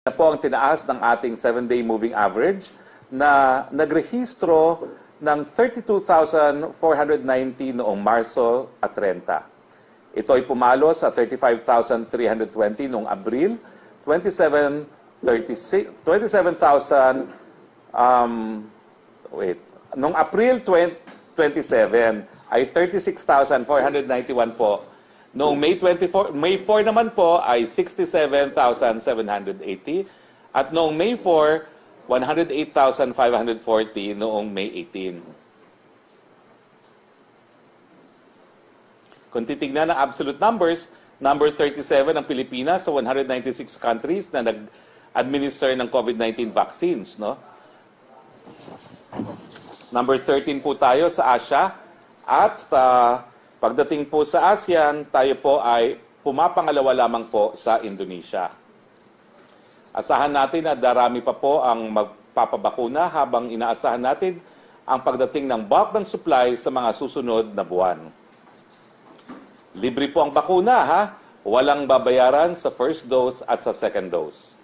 na po ang tinaas ng ating 7-day moving average na nagrehistro ng 32,490 noong Marso at 30. Ito ay pumalo sa 35,320 noong Abril, 27,000 noong April 27 ay 36,491 po. Noong May 4 naman po ay 67,780 at noong May 4, 108,540 noong May 18. Kung titignan ang absolute numbers, number 37 ang Pilipinas sa 196 countries na nag-administer ng COVID-19 vaccines, no? Number 13 po tayo sa Asia at pagdating po sa ASEAN, tayo po ay pumapangalawa lamang po sa Indonesia. Asahan natin na darami pa po ang magpapabakuna habang inaasahan natin ang pagdating ng bulk ng supply sa mga susunod na buwan. Libre po ang bakuna, ha? Walang babayaran sa first dose at sa second dose.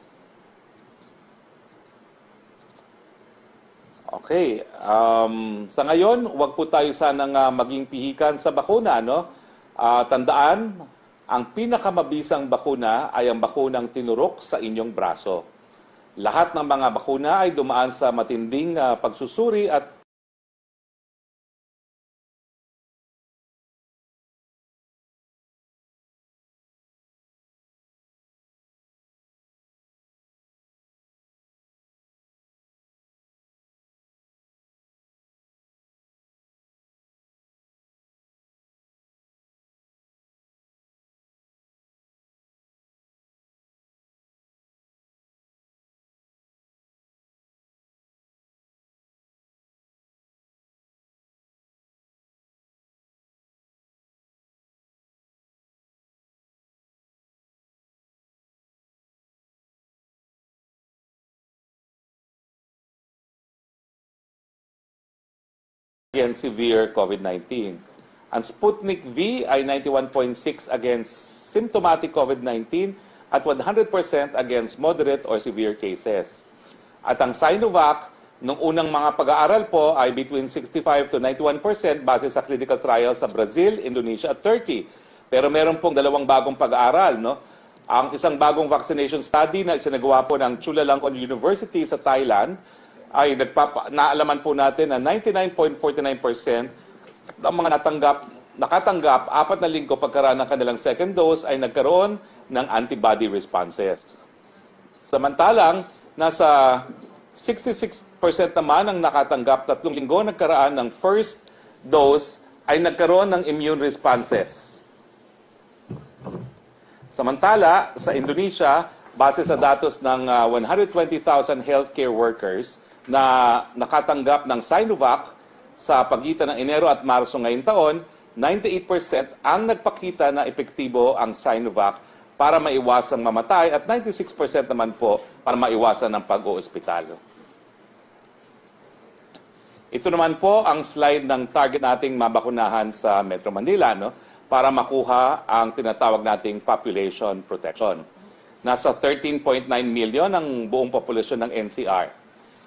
Okay. Sa ngayon, huwag po tayo sanang maging pihikan sa bakuna, no? Tandaan, ang pinakamabisang bakuna ay ang bakunang tinurok sa inyong braso. Lahat ng mga bakuna ay dumaan sa matinding pagsusuri at against severe COVID-19. Ang Sputnik V ay 91.6 against symptomatic COVID-19 at 100% against moderate or severe cases. At ang Sinovac, nung unang mga pag-aaral po ay between 65 to 91% base sa clinical trials sa Brazil, Indonesia at Turkey. Pero meron pong dalawang bagong pag-aaral, no? Ang isang bagong vaccination study na isinagawa po ng Chulalongkorn University sa Thailand ay naalaman po natin na 99.49% ng mga nakatanggap 4 na linggo pagkaraan ng kanilang second dose ay nagkaroon ng antibody responses. Samantalang, nasa 66% naman ang nakatanggap 3 linggo nagkaraan ng first dose ay nagkaroon ng immune responses. Samantala, sa Indonesia, base sa datos ng 120,000 healthcare workers na nakatanggap ng Sinovac sa pagitan ng Enero at Marso ngayong taon, 98% ang nagpakita na epektibo ang Sinovac para maiwasang mamatay at 96% naman po para maiwasan ang pag-oospital. Ito naman po ang slide ng target nating mabakunahan sa Metro Manila, no? Para makuha ang tinatawag nating population protection. Nasa 13.9 million ang buong populasyon ng NCR.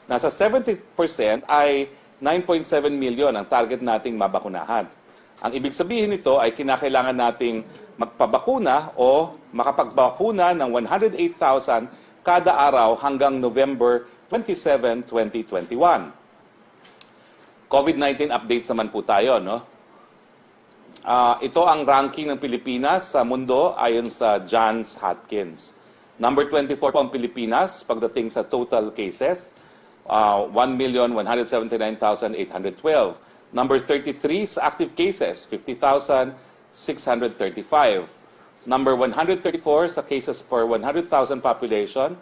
Nasa 70% ay 9.7 million ang target nating mabakunahan. Ang ibig sabihin nito ay kinakailangan nating magpabakuna o makapagbakuna ng 108,000 kada araw hanggang November 27, 2021. COVID-19 updates naman po tayo, no? Ito ang ranking ng Pilipinas sa mundo ayon sa Johns Hopkins. Number 24 po ang Pilipinas pagdating sa total cases. 1,179,812. Number 33 sa active cases, 50,635. Number 134 sa cases per 100,000 population,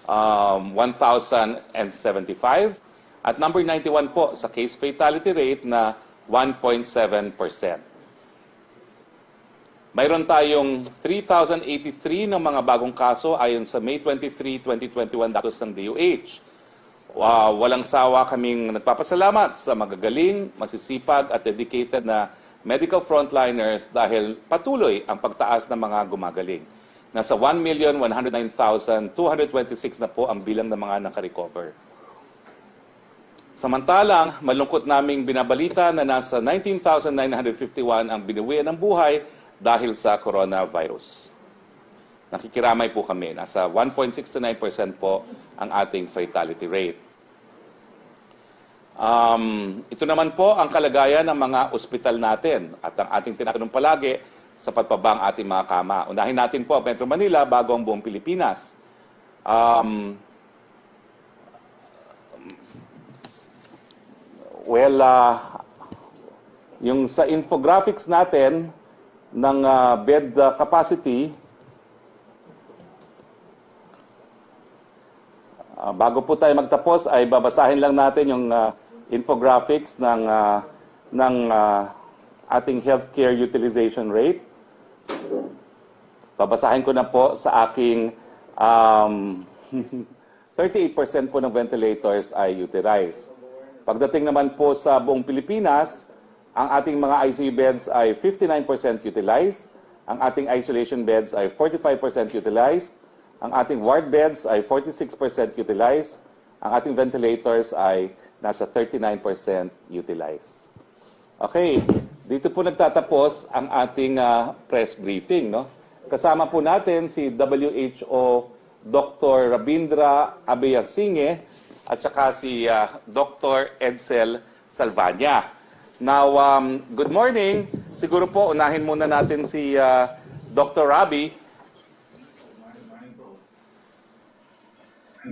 1,075. At number 91 po sa case fatality rate na 1.7%. Mayroon tayong 3,083 ng mga bagong kaso ayon sa May 23, 2021 datos ng DOH. Walang sawa kaming nagpapasalamat sa magagaling, masisipag at dedicated na medical frontliners dahil patuloy ang pagtaas ng mga gumagaling. Nasa 1,109,226 na po ang bilang ng mga nakarecover. Samantalang, malungkot naming binabalita na nasa 19,951 ang binawian ng buhay dahil sa coronavirus. Nakikiramay po kami. Nasa 1.69% po ang ating fatality rate. Ito naman po ang kalagayan ng mga ospital natin at ang ating tinatanong palagi, sapat pa ba ang ating mga kama? Unahin natin po ang Metro Manila bago ang buong Pilipinas. Yung sa infographics natin ng bed capacity, bago po tayo magtapos ay babasahin lang natin yung infographics ng ating healthcare utilization rate. Babasahin ko na po sa aking 38% po ng ventilators ay utilized. Pagdating naman po sa buong Pilipinas, ang ating mga ICU beds ay 59% utilized, ang ating isolation beds ay 45% utilized, ang ating ward beds ay 46% utilized, ang ating ventilators ay nasa 39% utilized. Okay, dito po nagtatapos ang ating press briefing, no? Kasama po natin si WHO Dr. Rabindra Abeyasinge at saka si Dr. Edsel Salvania. Now, good morning. Siguro po, unahin muna natin si Dr. Rabi.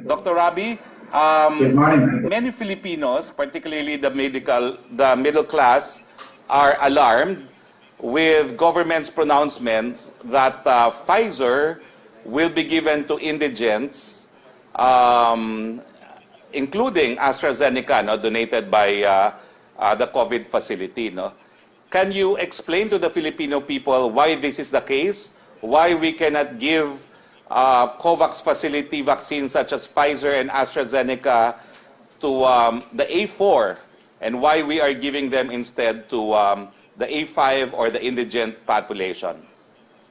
Dr. Rabi, good morning. Many Filipinos, particularly the middle class, are alarmed with government's pronouncements that Pfizer will be given to indigents, including AstraZeneca, no, donated by the COVID facility. No? Can you explain to the Filipino people why this is the case? Why we cannot give COVAX facility vaccines such as Pfizer and AstraZeneca to the A4, and why we are giving them instead to the A5 or the indigent population?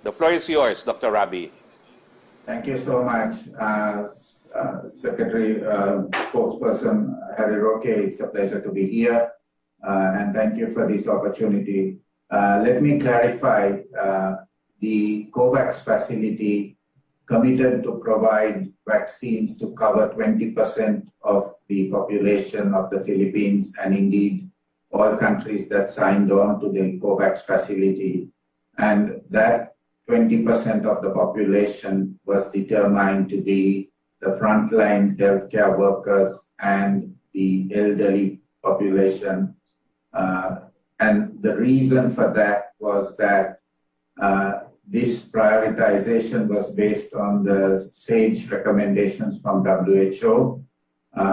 The floor is yours, Dr. Rabi. Thank you so much, Secretary Spokesperson Harry Roque. It's a pleasure to be here, and thank you for this opportunity. Let me clarify, the COVAX facility committed to provide vaccines to cover 20% of the population of the Philippines and indeed all countries that signed on to the COVAX facility. And that 20% of the population was determined to be the frontline healthcare workers and the elderly population. And the reason for that was that this prioritization was based on the SAGE recommendations from WHO,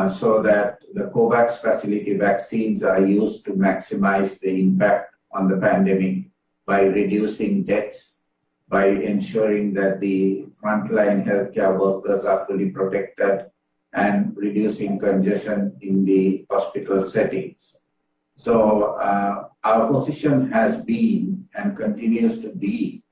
so that the COVAX facility vaccines are used to maximize the impact on the pandemic by reducing deaths, by ensuring that the frontline healthcare workers are fully protected, and reducing congestion in the hospital settings. So our position has been and continues to be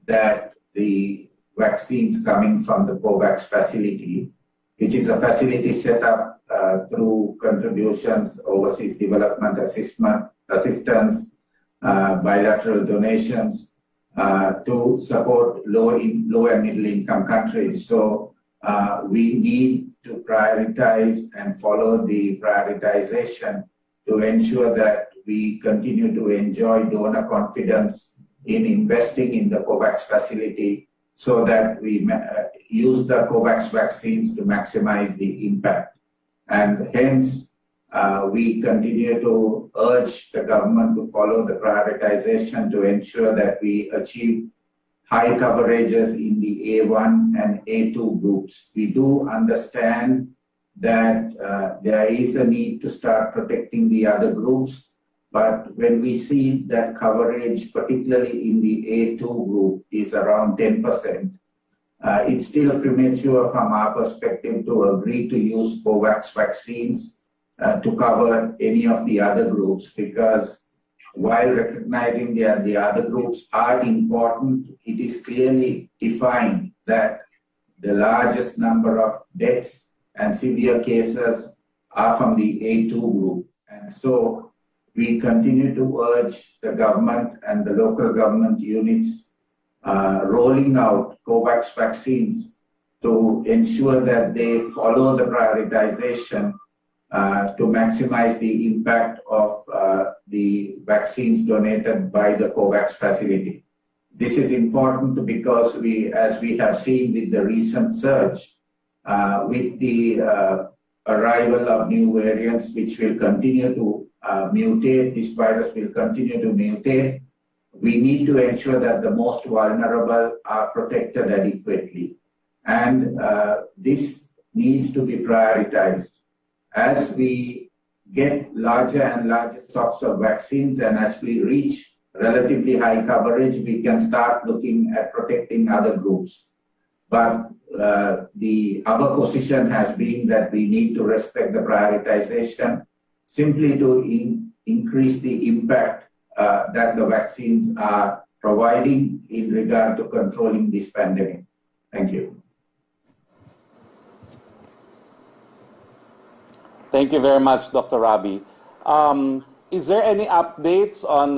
that the vaccines coming from the COVAX facility, which is a facility set up through contributions, overseas development assistance, bilateral donations to support low and middle income countries. So we need to prioritize and follow the prioritization to ensure that we continue to enjoy donor confidence in investing in the COVAX facility so that we use the COVAX vaccines to maximize the impact. And hence, we continue to urge the government to follow the prioritization to ensure that we achieve high coverages in the A1 and A2 groups. We do understand that there is a need to start protecting the other groups. But when we see that coverage, particularly in the A2 group, is around 10%, it's still premature from our perspective to agree to use COVAX vaccines to cover any of the other groups, because while recognizing that the other groups are important, it is clearly defined that the largest number of deaths and severe cases are from the A2 group. And so we continue to urge the government and the local government units rolling out COVAX vaccines to ensure that they follow the prioritization to maximize the impact of the vaccines donated by the COVAX facility. This is important because as we have seen with the recent surge, with the arrival of new variants which will continue to mutate, this virus will continue to mutate, we need to ensure that the most vulnerable are protected adequately. And this needs to be prioritized. As we get larger and larger stocks of vaccines and as we reach relatively high coverage, we can start looking at protecting other groups. But our position has been that we need to respect the prioritization simply to increase the impact that the vaccines are providing in regard to controlling this pandemic. Thank you. Thank you very much, Dr. Rabi. Is there any updates on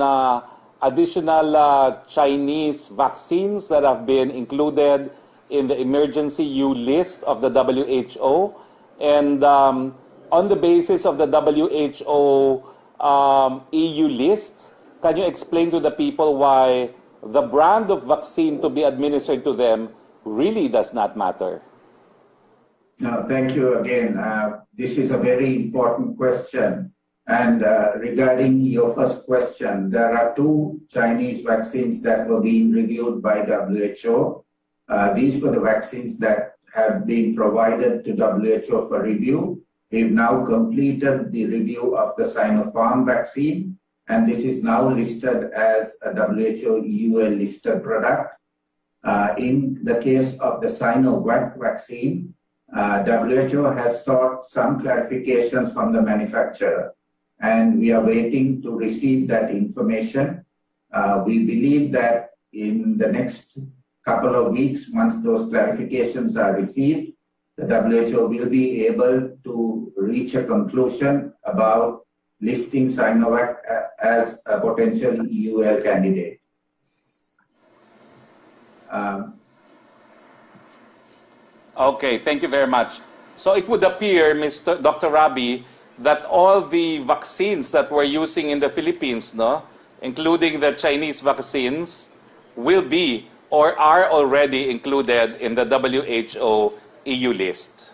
additional Chinese vaccines that have been included in the emergency use list of the WHO? And on the basis of the WHO EU list, can you explain to the people why the brand of vaccine to be administered to them really does not matter? No, thank you again. This is a very important question. And regarding your first question, there are 2 Chinese vaccines that were being reviewed by WHO. These were the vaccines that have been provided to WHO for review. We've now completed the review of the Sinopharm vaccine, and this is now listed as a WHO EUL listed product. In the case of the Sinovac vaccine, WHO has sought some clarifications from the manufacturer, and we are waiting to receive that information. We believe that in the next couple of weeks, once those clarifications are received, the WHO will be able to reach a conclusion about listing Sinovac as a potential EUL candidate. Okay, thank you very much. So it would appear, Dr. Rabi, that all the vaccines that we're using in the Philippines, including the Chinese vaccines, will be or are already included in the WHO EU list.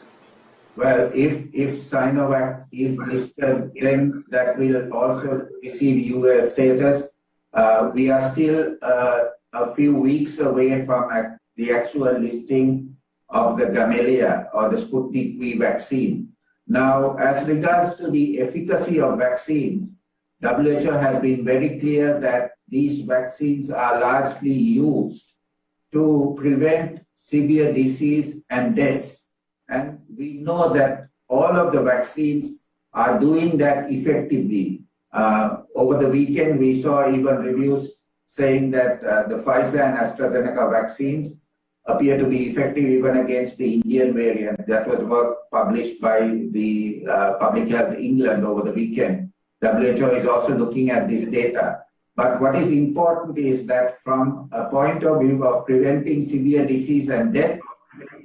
Well, if Sinovac is listed, then that will also receive UL status. We are still a few weeks away from the actual listing of the Gamelia or the Sputnik V vaccine. Now, as regards to the efficacy of vaccines, WHO has been very clear that these vaccines are largely used to prevent severe disease and deaths. And we know that all of the vaccines are doing that effectively. Over the weekend, we saw even reviews saying that the Pfizer and AstraZeneca vaccines appear to be effective even against the Indian variant. That was work published by the Public Health England over the weekend. WHO is also looking at this data. But what is important is that from a point of view of preventing severe disease and death,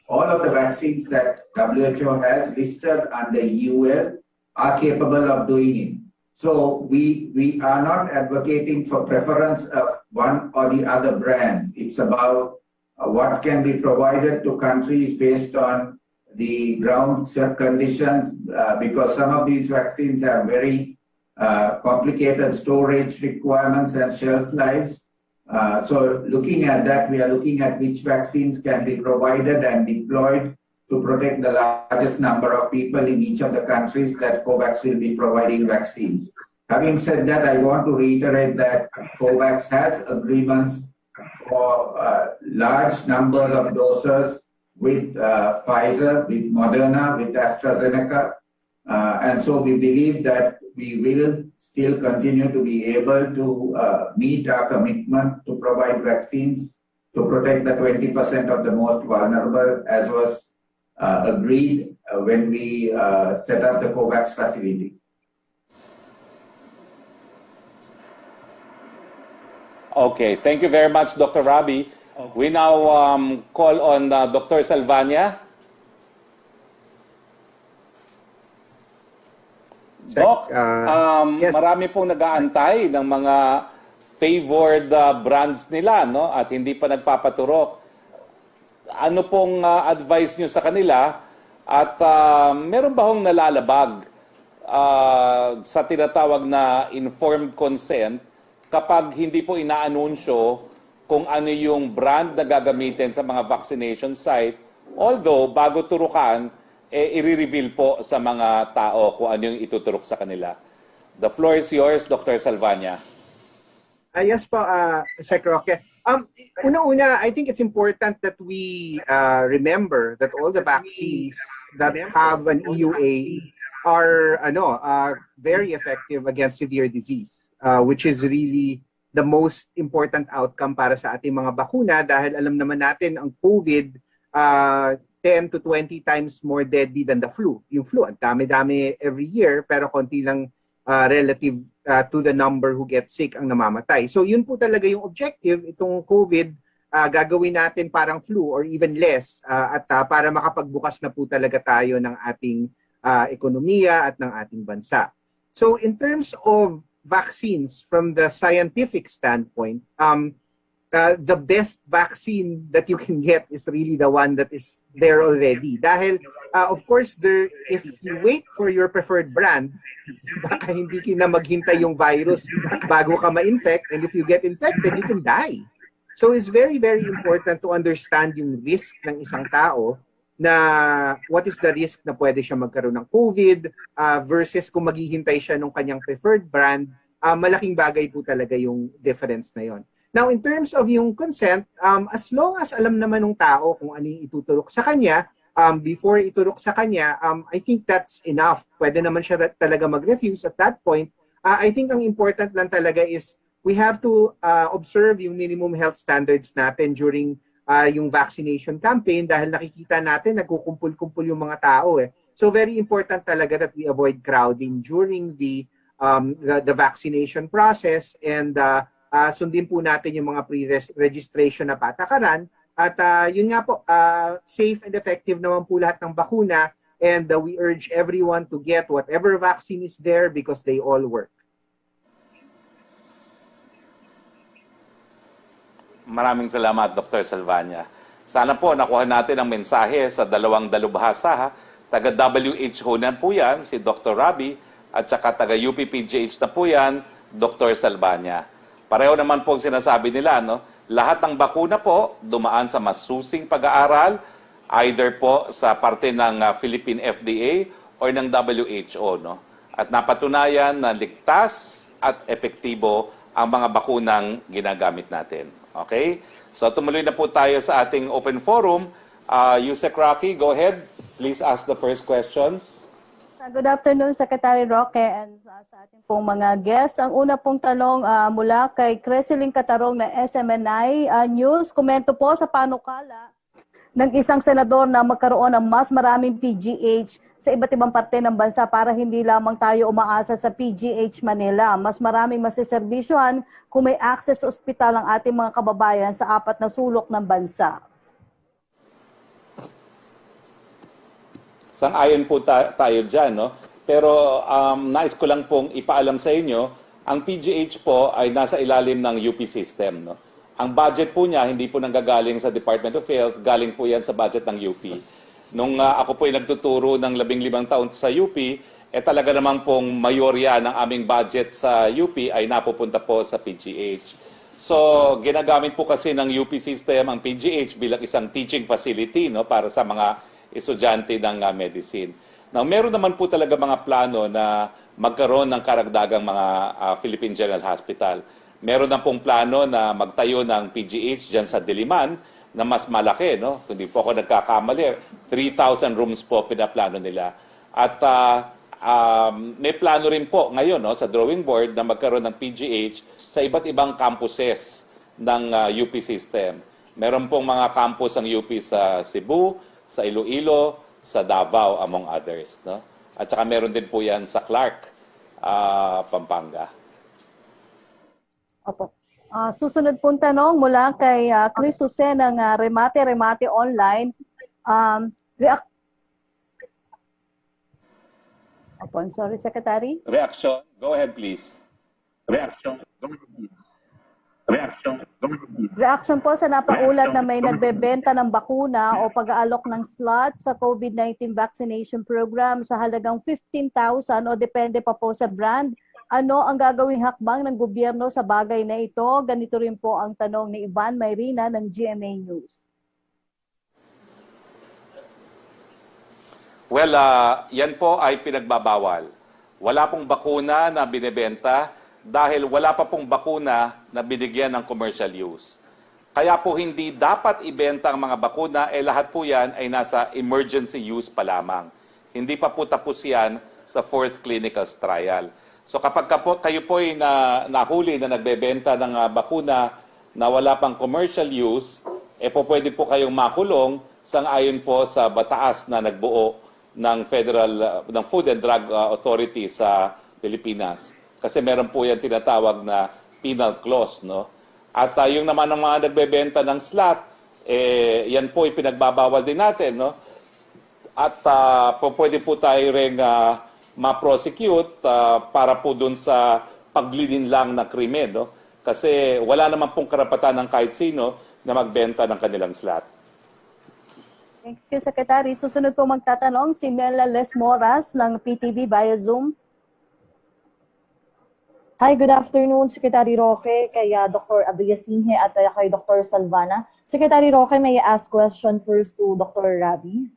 all of the vaccines that WHO has listed under EUL are capable of doing it. So we are not advocating for preference of one or the other brands. It's about what can be provided to countries based on the ground conditions, because some of these vaccines have very complicated storage requirements and shelf lives. So looking at that, we are looking at which vaccines can be provided and deployed to protect the largest number of people in each of the countries that COVAX will be providing vaccines. Having said that, I want to reiterate that COVAX has agreements for large numbers of doses with Pfizer, with Moderna, with AstraZeneca. And so we believe that we will still continue to be able to meet our commitment to provide vaccines to protect the 20% of the most vulnerable, as was agreed when we set up the COVAX facility. Okay, thank you very much, Dr. Rabi. We now call on Dr. Salvania. Doc, Yes. marami pong nag-aantay ng mga favored brands nila, no? At hindi pa nagpapaturok. Ano pong advice nyo sa kanila? At meron ba hong nalalabag sa tinatawag na informed consent kapag hindi po inaanunsyo kung ano yung brand na gagamitin sa mga vaccination site, although bago turukan, i-reveal po sa mga tao kung ano yung ituturok sa kanila. The floor is yours, Dr. Salvania. Yes po, Sec Roque. Una-una, I think it's important that we remember that all the vaccines that have an EUA are very effective against severe disease, which is really the most important outcome para sa ating mga bakuna dahil alam naman natin ang COVID 10 to 20 times more deadly than the flu. Yung flu, ang dami-dami every year pero konti lang relative to the number who get sick ang namamatay. So yun po talaga yung objective, itong COVID, gagawin natin parang flu or even less at para makapagbukas na po talaga tayo ng ating ekonomiya at ng ating bansa. So in terms of vaccines from the scientific standpoint, the best vaccine that you can get is really the one that is there already. Dahil, of course, if you wait for your preferred brand, baka hindi ka na maghintay yung virus bago ka ma-infect, and if you get infected, you can die. So it's very, very important to understand yung risk ng isang tao na what is the risk na pwede siya magkaroon ng COVID versus kung maghihintay siya ng kanyang preferred brand, malaking bagay po talaga yung difference na yon. Now, in terms of yung consent, as long as alam naman ng tao kung ano yung ituturok sa kanya, before iturok sa kanya, I think that's enough. Pwede naman siya talaga mag-refuse at that point. I think ang important lang talaga is we have to observe yung minimum health standards natin during yung vaccination campaign dahil nakikita natin nagkukumpul-kumpul yung mga tao eh. So very important talaga that we avoid crowding during the vaccination process and sundin po natin yung mga pre-registration na patakaran at yun nga po, safe and effective naman po lahat ng bakuna and we urge everyone to get whatever vaccine is there because they all work. Maraming salamat, Dr. Salvania. Sana po nakuha natin ang mensahe sa dalawang dalubhasa. Taga WHO na po yan, si Dr. Rabi, at saka taga UPPGH na po yan, Dr. Salvania. Pareho naman po sinasabi nila, no? Lahat ng bakuna po dumaan sa masusing pag-aaral, either po sa parte ng Philippine FDA o ng WHO. No? At napatunayan na ligtas at epektibo ang mga bakunang ginagamit natin. Okay? So tumuloy na po tayo sa ating open forum. Yusek Roque, go ahead. Please ask the first questions. Good afternoon, Secretary Roque, and sa ating pong mga guests. Ang una pong tanong mula kay Creseling Katarong na SMNI News. Komento po sa panukala ng isang senador na magkaroon ng mas maraming PGH sa iba't ibang parte ng bansa para hindi lamang tayo umaasa sa PGH Manila. Mas maraming masiservisyohan kung may access sa ospital ang ating mga kababayan sa apat na sulok ng bansa. Sang-ayon po tayo dyan, no? Pero nais ko lang pong ipaalam sa inyo, ang PGH po ay nasa ilalim ng UP system, no? Ang budget po niya, hindi po nanggagaling sa Department of Health, galing po yan sa budget ng UP. Nung ako po ay nagtuturo ng 15 taon sa UP, talaga namang pong mayorya ng aming budget sa UP ay napupunta po sa PGH. So, ginagamit po kasi ng UP system ang PGH bilang isang teaching facility, no, para sa mga estudyante ng medicine. Now, meron naman po talaga mga plano na magkaroon ng karagdagang mga Philippine General Hospital. Meron na pong plano na magtayo ng PGH dyan sa Diliman na mas malaki, no? Kung di po ako nagkakamali, 3,000 rooms po pinaplano nila. At may plano rin po ngayon no, sa drawing board na magkaroon ng PGH sa iba't ibang campuses ng UP system. Meron pong mga campus ang UP sa Cebu, sa Iloilo, sa Davao, among others. No? At saka meron din po yan sa Clark, Pampanga. Opo. Susunod pong tanong mula kay Chris Jose ng Remate Online. Opo, I'm sorry, Secretary. Reaction. Go ahead, please. Reaction po sa napaulat na may nagbebenta ng bakuna o pag-aalok ng slot sa COVID-19 vaccination program sa halagang 15,000 o depende pa po sa brand. Ano ang gagawing hakbang ng gobyerno sa bagay na ito? Ganito rin po ang tanong ni Ivan Mayrina ng GMA News. Well, yan po ay pinagbabawal. Wala pong bakuna na binebenta dahil wala pa pong bakuna na binigyan ng commercial use. Kaya po hindi dapat ibenta ang mga bakuna, lahat po yan ay nasa emergency use pa lamang. Hindi pa po tapos yan sa 4th clinical trial. So kapag kayo po ay nahuli na nagbebenta ng bakuna na wala pang commercial use, po pwede po kayong makulong sang-ayon po sa bataas na nagbuo ng ng Food and Drug Authority sa Pilipinas. Kasi meron po yan tinatawag na penal clause, no? At yung naman ng mga nagbebenta ng slot, yan po ipinagbabawal din natin, no? At pwede po tayo rin ma-prosecute para po dun sa paglilin lang na krimen, no? Kasi wala naman pong karapatan ng kahit sino na magbenta ng kanilang slot. Thank you, Secretary. Susunod po magtatanong si Mela Les Moras ng PTV via Zoom. Hi, good afternoon, Secretary Roque, kay Dr. Abiyasinhe at kay Dr. Salvana. Secretary Roque, may I ask question first to Dr. Rabi?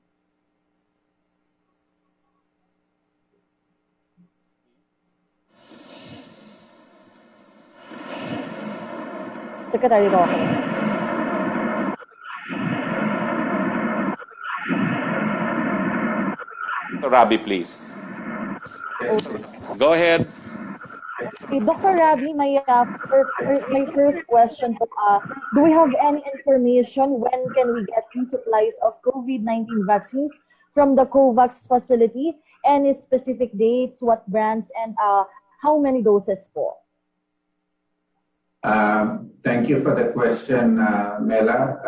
Secretary Roque. Rabi, please. Go ahead. Dr. Rabi, my first question po, do we have any information when can we get supplies of COVID-19 vaccines from the COVAX facility? Any specific dates, what brands, and how many doses po? Thank you for the question, Mela.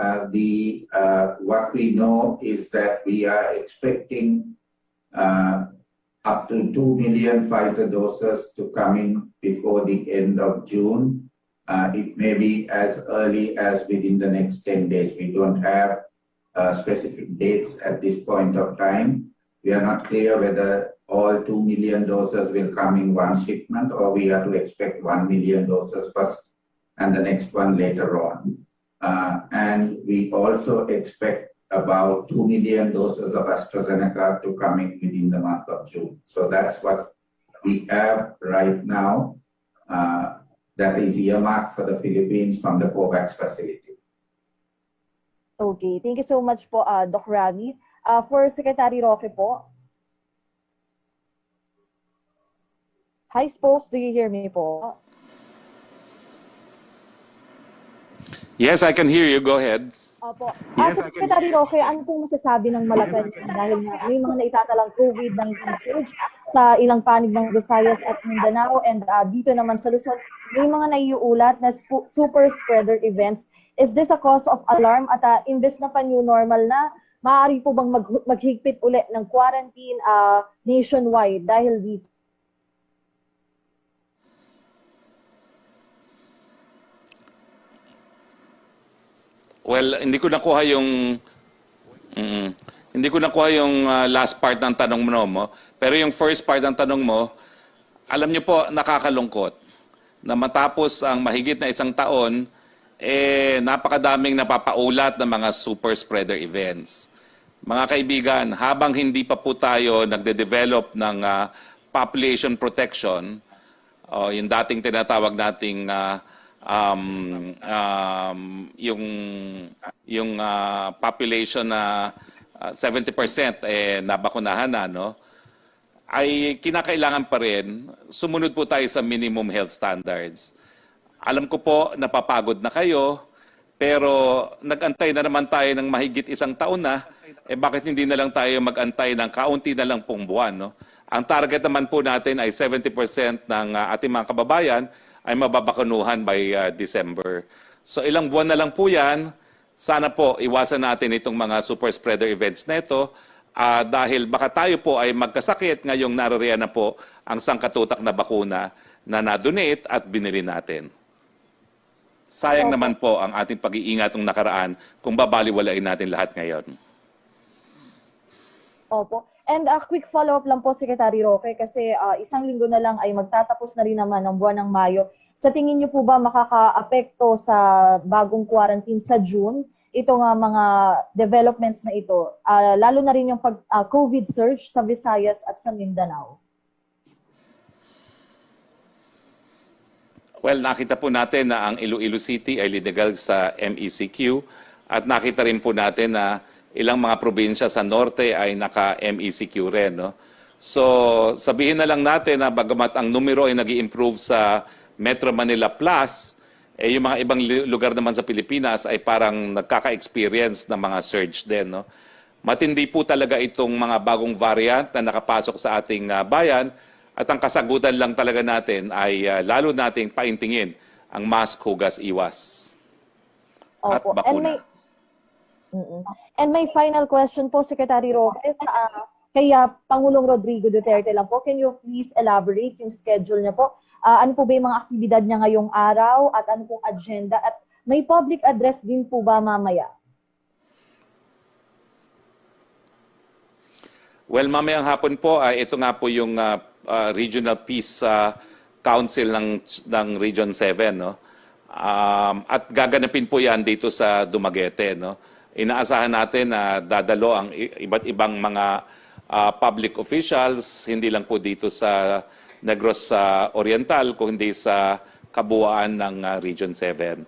What we know is that we are expecting up to 2 million Pfizer doses to come in before the end of June. It may be as early as within the next 10 days. We don't have specific dates at this point of time. We are not clear whether all 2 million doses will come in one shipment or we have to expect 1 million doses first and the next one later on. And we also expect about 2 million doses of AstraZeneca to come in within the month of June. So that's what we have right now. That is earmarked for the Philippines from the COVAX facility. Okay, thank you so much po, Doc Rabi. For Secretary Roque po. Hi, Spox, do you hear me po? Yes, I can hear you. Go ahead. Opo. Secretary Roque, ano pong masasabi ng Malacanang dahil nga may mga naitatalang COVID-19 surge sa ilang panig ng Visayas at Mindanao and dito naman sa Luzon, may mga naiuulat na super spreader events. Is this a cause of alarm at imbes na pa-new normal na, maaari po bang maghigpit ulit ng quarantine nationwide dahil dito? Well, hindi ko nakuha yung last part ng tanong mo, pero yung first part ng tanong mo, alam niyo po, nakakalungkot na matapos ang mahigit na isang taon, napakadaming napapaulat ng mga super spreader events. Mga kaibigan, habang hindi pa po tayo nagde-develop ng population protection, yung dating tinatawag nating yung population na 70% nabakunahan na, no? ay kinakailangan pa rin sumunod po tayo sa minimum health standards. Alam ko po, napapagod na kayo, pero nag-antay na naman tayo ng mahigit isang taon na, bakit hindi na lang tayo mag-antay ng kaunti na lang pong buwan, no? Ang target naman po natin ay 70% ng ating mga kababayan ay mababakunuhan by December. So ilang buwan na lang po yan. Sana po iwasan natin itong mga super spreader events na ito dahil baka tayo po ay magkasakit ngayong naririyan na po ang sangkatutak na bakuna na na-donate at binili natin. Sayang naman po ang ating pag-iingat ng nakaraan kung babaliwalain natin lahat ngayon. Opo. And a quick follow-up lang po, Secretary Roque, kasi isang linggo na lang ay magtatapos na rin naman ang buwan ng Mayo. Sa tingin niyo po ba makaka-apekto sa bagong quarantine sa June itong mga developments na ito, lalo na rin yung COVID surge sa Visayas at sa Mindanao? Well, nakita po natin na ang Iloilo City ay linegal sa MECQ at nakita rin po natin na ilang mga probinsya sa norte ay naka-MECQ rin. No? So, sabihin na lang natin na bagamat ang numero ay nag-i-improve sa Metro Manila Plus, yung mga ibang lugar naman sa Pilipinas ay parang nagkaka-experience ng mga surge din. No? Matindi po talaga itong mga bagong variant na nakapasok sa ating bayan at ang kasagutan lang talaga natin ay lalo nating paintingin ang mask, hugas, iwas at bakuna. And may final question po, Secretary Roque, kay Pangulong Rodrigo Duterte lang po. Can you please elaborate yung schedule niya po? Ano po ba yung mga aktibidad niya ngayong araw at ano pong agenda? At may public address din po ba mamaya? Well, mamayang hapon po, ito nga po yung Regional Peace Council ng Region 7. No? At gaganapin po yan dito sa Dumaguete. No? Inaasahan natin na dadalo ang iba't ibang mga public officials, hindi lang po dito sa Negros Oriental, kundi sa kabuuan ng Region 7.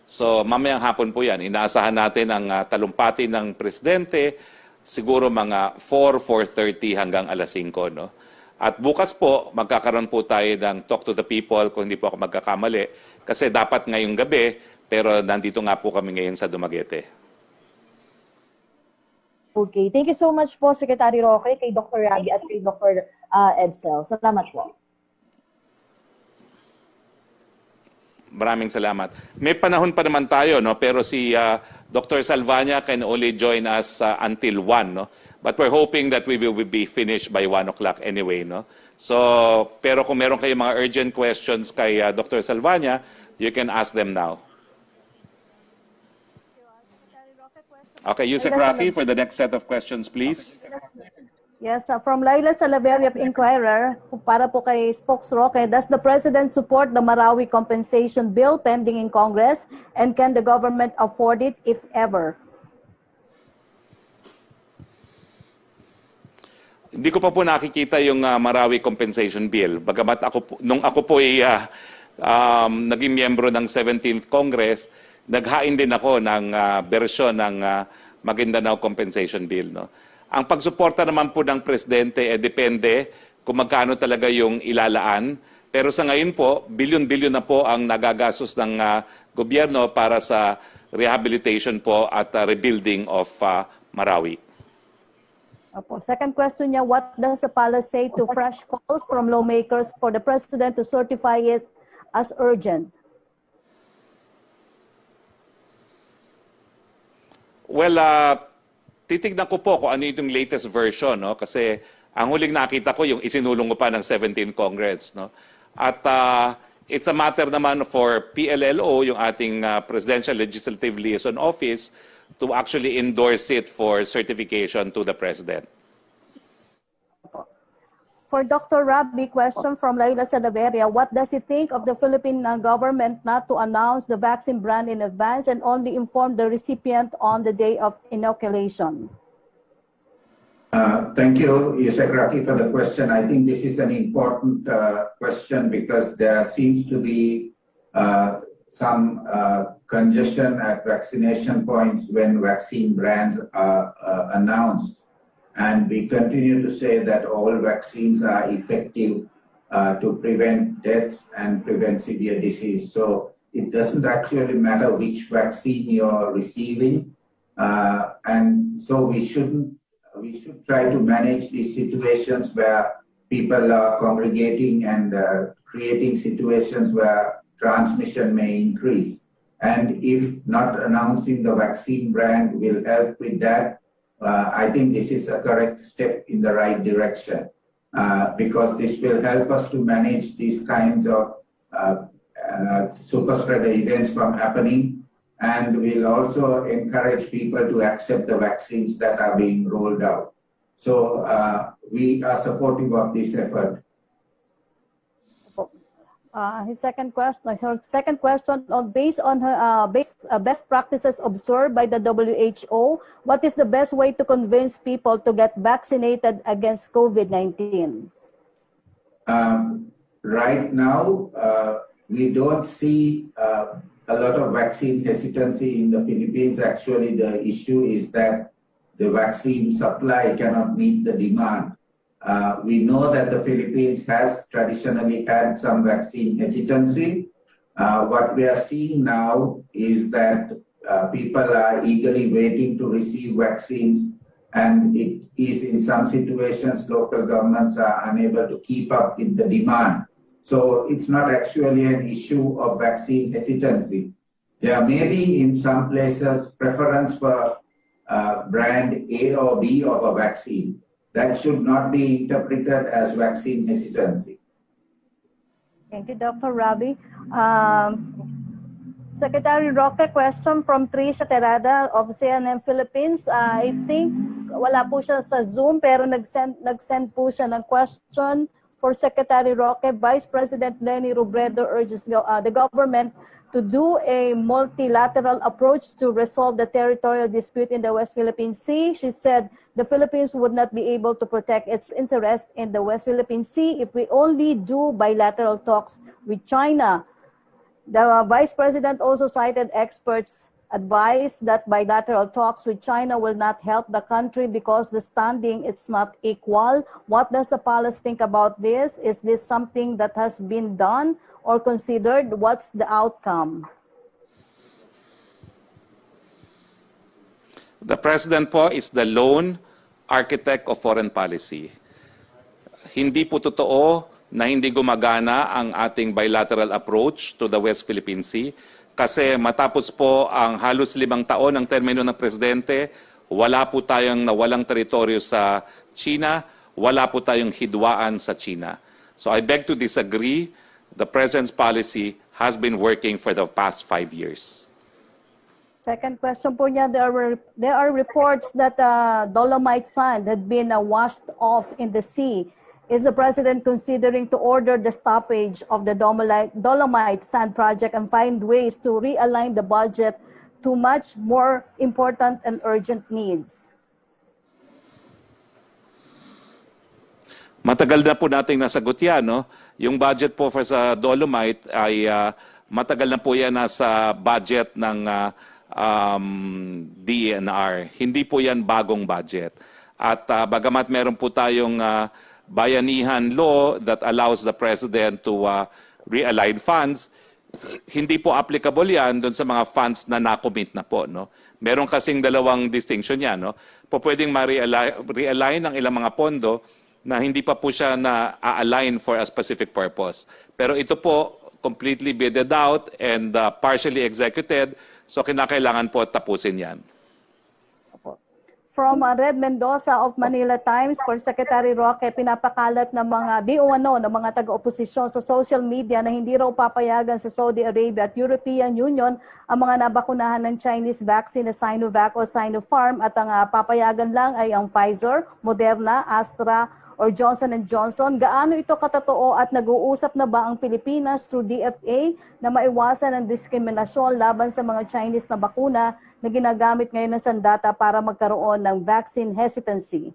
So mamayang hapon po yan. Inaasahan natin ang talumpati ng Presidente, siguro mga 4:30 hanggang alas 5. No? At bukas po, magkakaroon po tayo ng Talk to the People, kung hindi po ako magkakamali, kasi dapat ngayong gabi, pero nandito nga po kami ngayon sa Dumaguete. Okay. Thank you so much po, Secretary Roque, kay Dr. Rabi at kay Dr. Edsel. Salamat po. Maraming salamat. May panahon pa naman tayo, no? Pero si Dr. Salvania can only join us until 1. No? But we're hoping that we will be finished by 1 o'clock anyway. No? So, pero kung meron kayong mga urgent questions kay Dr. Salvania, you can ask them now. Okay, Yusek Roque for the next set of questions, please. Yes, from Laila Salaveria of Inquirer, para po kay Spox Roque, does the President support the Marawi compensation bill pending in Congress, and can the government afford it if ever? Hindi ko pa po nakikita yung Marawi compensation bill. Bagamat nung ako po ay naging miyembro ng 17th Congress, naghain din ako ng bersyon ng Maguindanao compensation bill. No? Ang pagsuporta naman po ng Presidente depende kung magkano talaga yung ilalaan. Pero sa ngayon po, bilyon-bilyon na po ang nagagastos ng gobyerno para sa rehabilitation po at rebuilding of Marawi. Opo. Second question niya, what does the palace say to fresh calls from lawmakers for the President to certify it as urgent? Well, titignan ko po kung ano yung latest version, no? Kasi ang huling nakita ko yung isinulong ko pa ng 17th Congress, no? At it's a matter naman for PLLO, yung ating Presidential Legislative Liaison Office, to actually endorse it for certification to the President. For Dr. Rabi, question from Laila Salaveria, what does he think of the Philippine government not to announce the vaccine brand in advance and only inform the recipient on the day of inoculation? Thank you, Yusek Roque, for the question. I think this is an important question because there seems to be some congestion at vaccination points when vaccine brands are announced. And we continue to say that all vaccines are effective to prevent deaths and prevent severe disease. So it doesn't actually matter which vaccine you're receiving. And so we should try to manage these situations where people are congregating and creating situations where transmission may increase. And if not announcing the vaccine brand will help with that, I think this is a correct step in the right direction, because this will help us to manage these kinds of super spreader events from happening, and will also encourage people to accept the vaccines that are being rolled out. So we are supportive of this effort. Her second question, based on her best practices observed by the WHO, what is the best way to convince people to get vaccinated against COVID-19? Right now, we don't see a lot of vaccine hesitancy in the Philippines. Actually, the issue is that the vaccine supply cannot meet the demand. We know that the Philippines has traditionally had some vaccine hesitancy. What we are seeing now is that people are eagerly waiting to receive vaccines, and it is in some situations local governments are unable to keep up with the demand. So it's not actually an issue of vaccine hesitancy. There may be in some places preference for brand A or B of a vaccine. That should not be interpreted as vaccine hesitancy. Thank you, Dr. Ravi. Secretary Roque, question from Trisha Terada of CNN Philippines. I think wala po siya sa Zoom pero nag-send po siya ng question for Secretary Roque. Vice President Leni Robredo urges the government to do a multilateral approach to resolve the territorial dispute in the West Philippine Sea. She said the Philippines would not be able to protect its interest in the West Philippine Sea if we only do bilateral talks with China. The Vice President also cited experts' advice that bilateral talks with China will not help the country because the standing is not equal. What does the palace think about this? Is this something that has been done or considered? What's the outcome? The President po is the lone architect of foreign policy. Hindi po totoo na hindi gumagana ang ating bilateral approach to the West Philippine Sea kasi matapos po ang halos 5 taon ng termino ng Presidente, wala po tayong nawalang teritoryo sa China, wala po tayong hidwaan sa China. So I beg to disagree. The President's policy has been working for the past 5 years. Second question po niya, there are reports that dolomite sand had been washed off in the sea. Is the President considering to order the stoppage of the dolomite sand project and find ways to realign the budget to much more important and urgent needs? Matagal na po nating nasagot yan, no? Yung budget po for sa dolomite ay matagal na po yan nasa budget ng DENR. Hindi po yan bagong budget. At bagamat meron po tayong bayanihan law that allows the President to realign funds, hindi po applicable yan doon sa mga funds na nakomit na po. No? Meron kasing dalawang distinction yan. No? Po pwedeng ma-realign ng ilang mga pondo na hindi pa po siya na-align for a specific purpose. Pero ito po, completely bidded out and partially executed, so kinakailangan po tapusin yan. From Red Mendoza of Manila Times, for Secretary Roque, pinapakalat ng mga ng mga taga-oposisyon sa social media na hindi raw papayagan sa Saudi Arabia at European Union ang mga nabakunahan ng Chinese vaccine na Sinovac o Sinopharm at ang papayagan lang ay ang Pfizer, Moderna, Astra, or Johnson & Johnson. Gaano ito katotoo at nag-uusap na ba ang Pilipinas through DFA na maiwasan ang diskriminasyon laban sa mga Chinese na bakuna na ginagamit ngayon ng sandata para magkaroon ng vaccine hesitancy?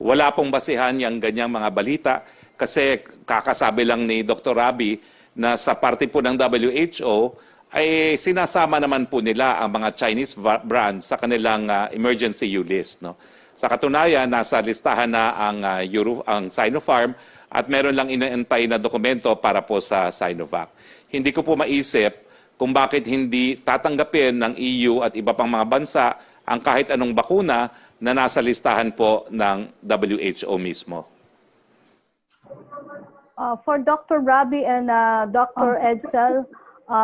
Wala pong basihan yung ganyang mga balita kasi kakasabi lang ni Dr. Rabi na sa parte po ng WHO ay sinasama naman po nila ang mga Chinese brands sa kanilang emergency use list. No? Sa katunayan, nasa listahan na ang Sinopharm at meron lang inaantay na dokumento para po sa Sinovac. Hindi ko po maisip kung bakit hindi tatanggapin ng EU at iba pang mga bansa ang kahit anong bakuna na nasa listahan po ng WHO mismo. For Dr. Rabi and Dr. Edsel,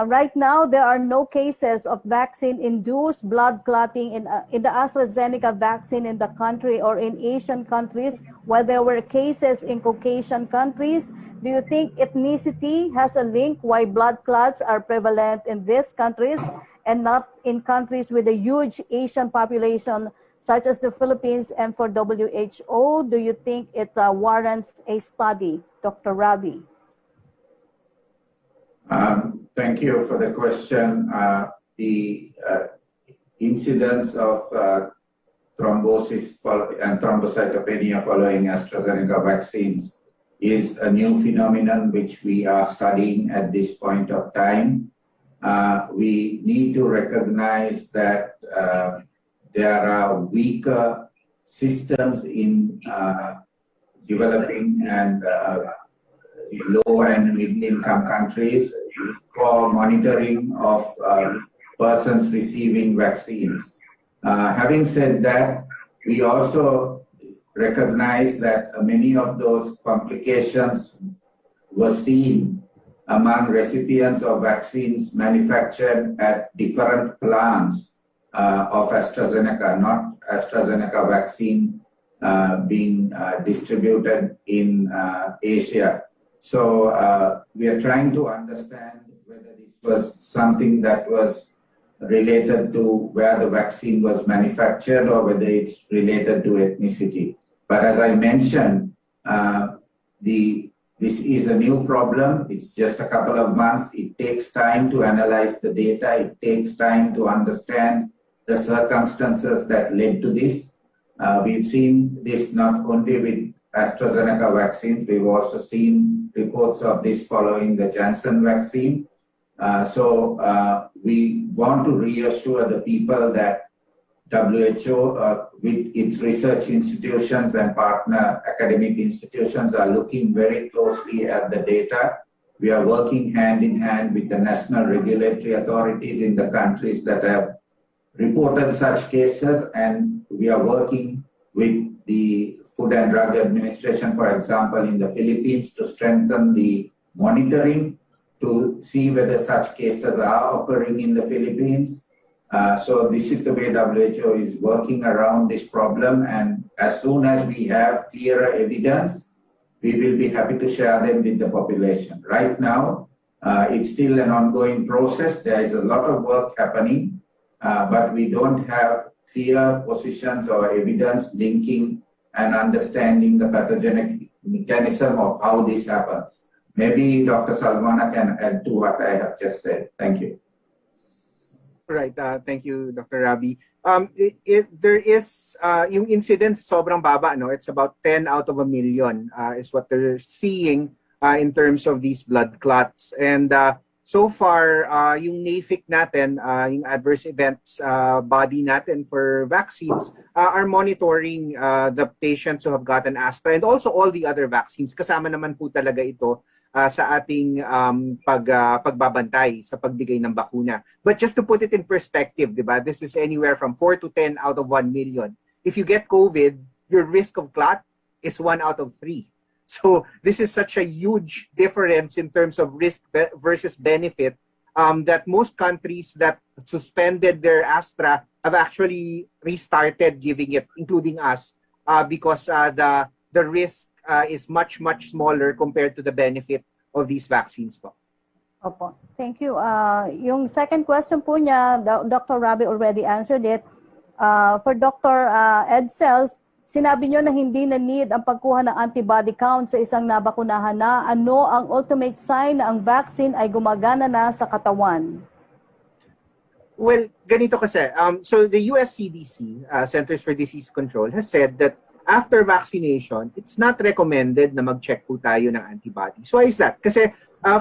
right now there are no cases of vaccine-induced blood clotting in the AstraZeneca vaccine in the country or in Asian countries, while there were cases in Caucasian countries. Do you think ethnicity has a link why blood clots are prevalent in these countries and not in countries with a huge Asian population such as the Philippines? And for WHO, do you think it warrants a study, Dr. Rabi? Thank you for the question. The incidence of thrombosis and thrombocytopenia following AstraZeneca vaccines is a new phenomenon which we are studying at this point of time. We need to recognize that there are weaker systems in developing and low and middle income countries for monitoring of persons receiving vaccines. Having said that, we also recognize that many of those complications were seen among recipients of vaccines manufactured at different plants of AstraZeneca, not AstraZeneca vaccine being distributed in Asia. So we are trying to understand whether this was something that was related to where the vaccine was manufactured or whether it's related to ethnicity. But as I mentioned, this is a new problem. It's just a couple of months. It takes time to analyze the data. It takes time to understand the circumstances that led to this. We've seen this not only with AstraZeneca vaccines, we've also seen reports of this following the Janssen vaccine. So we want to reassure the people that WHO, with its research institutions and partner academic institutions, are looking very closely at the data. We are working hand in hand with the national regulatory authorities in the countries that have reported such cases, and we are working with the Food and Drug Administration, for example, in the Philippines, to strengthen the monitoring to see whether such cases are occurring in the Philippines. So this is the way WHO is working around this problem, and as soon as we have clearer evidence, we will be happy to share them with the population. Right now, it's still an ongoing process. There is a lot of work happening, but we don't have clear positions or evidence linking and understanding the pathogenic mechanism of how this happens. Maybe Dr. Salmona can add to what I have just said. Thank you. Right. Thank you, Dr. Rabi. There is yung incidence sobrang baba, no? It's about 10 out of a million is what they're seeing in terms of these blood clots. And so far, yung NAFIC natin, yung adverse events body natin for vaccines, are monitoring the patients who have gotten Astra and also all the other vaccines. Kasama naman po talaga ito sa ating pagbabantay sa pagbigay ng bakuna. But just to put it in perspective, diba, this is anywhere from 4 to 10 out of 1 million. If you get COVID, your risk of clot is 1 out of 3. So this is such a huge difference in terms of risk versus benefit that most countries that suspended their Astra have actually restarted giving it, including us, because the risk is much smaller compared to the benefit of these vaccines po. Opo. Thank you. Yung second question po niya, Dr. Rabi already answered it. For Dr. Edsel, sinabi niyo na hindi na need ang pagkuha ng antibody count sa isang nabakunahan na. Ano ang ultimate sign na ang vaccine ay gumagana na sa katawan? Well, ganito kasi. So the US CDC, Centers for Disease Control, has said that after vaccination, it's not recommended na mag-check po tayo ng antibodies. Why is that? Kasi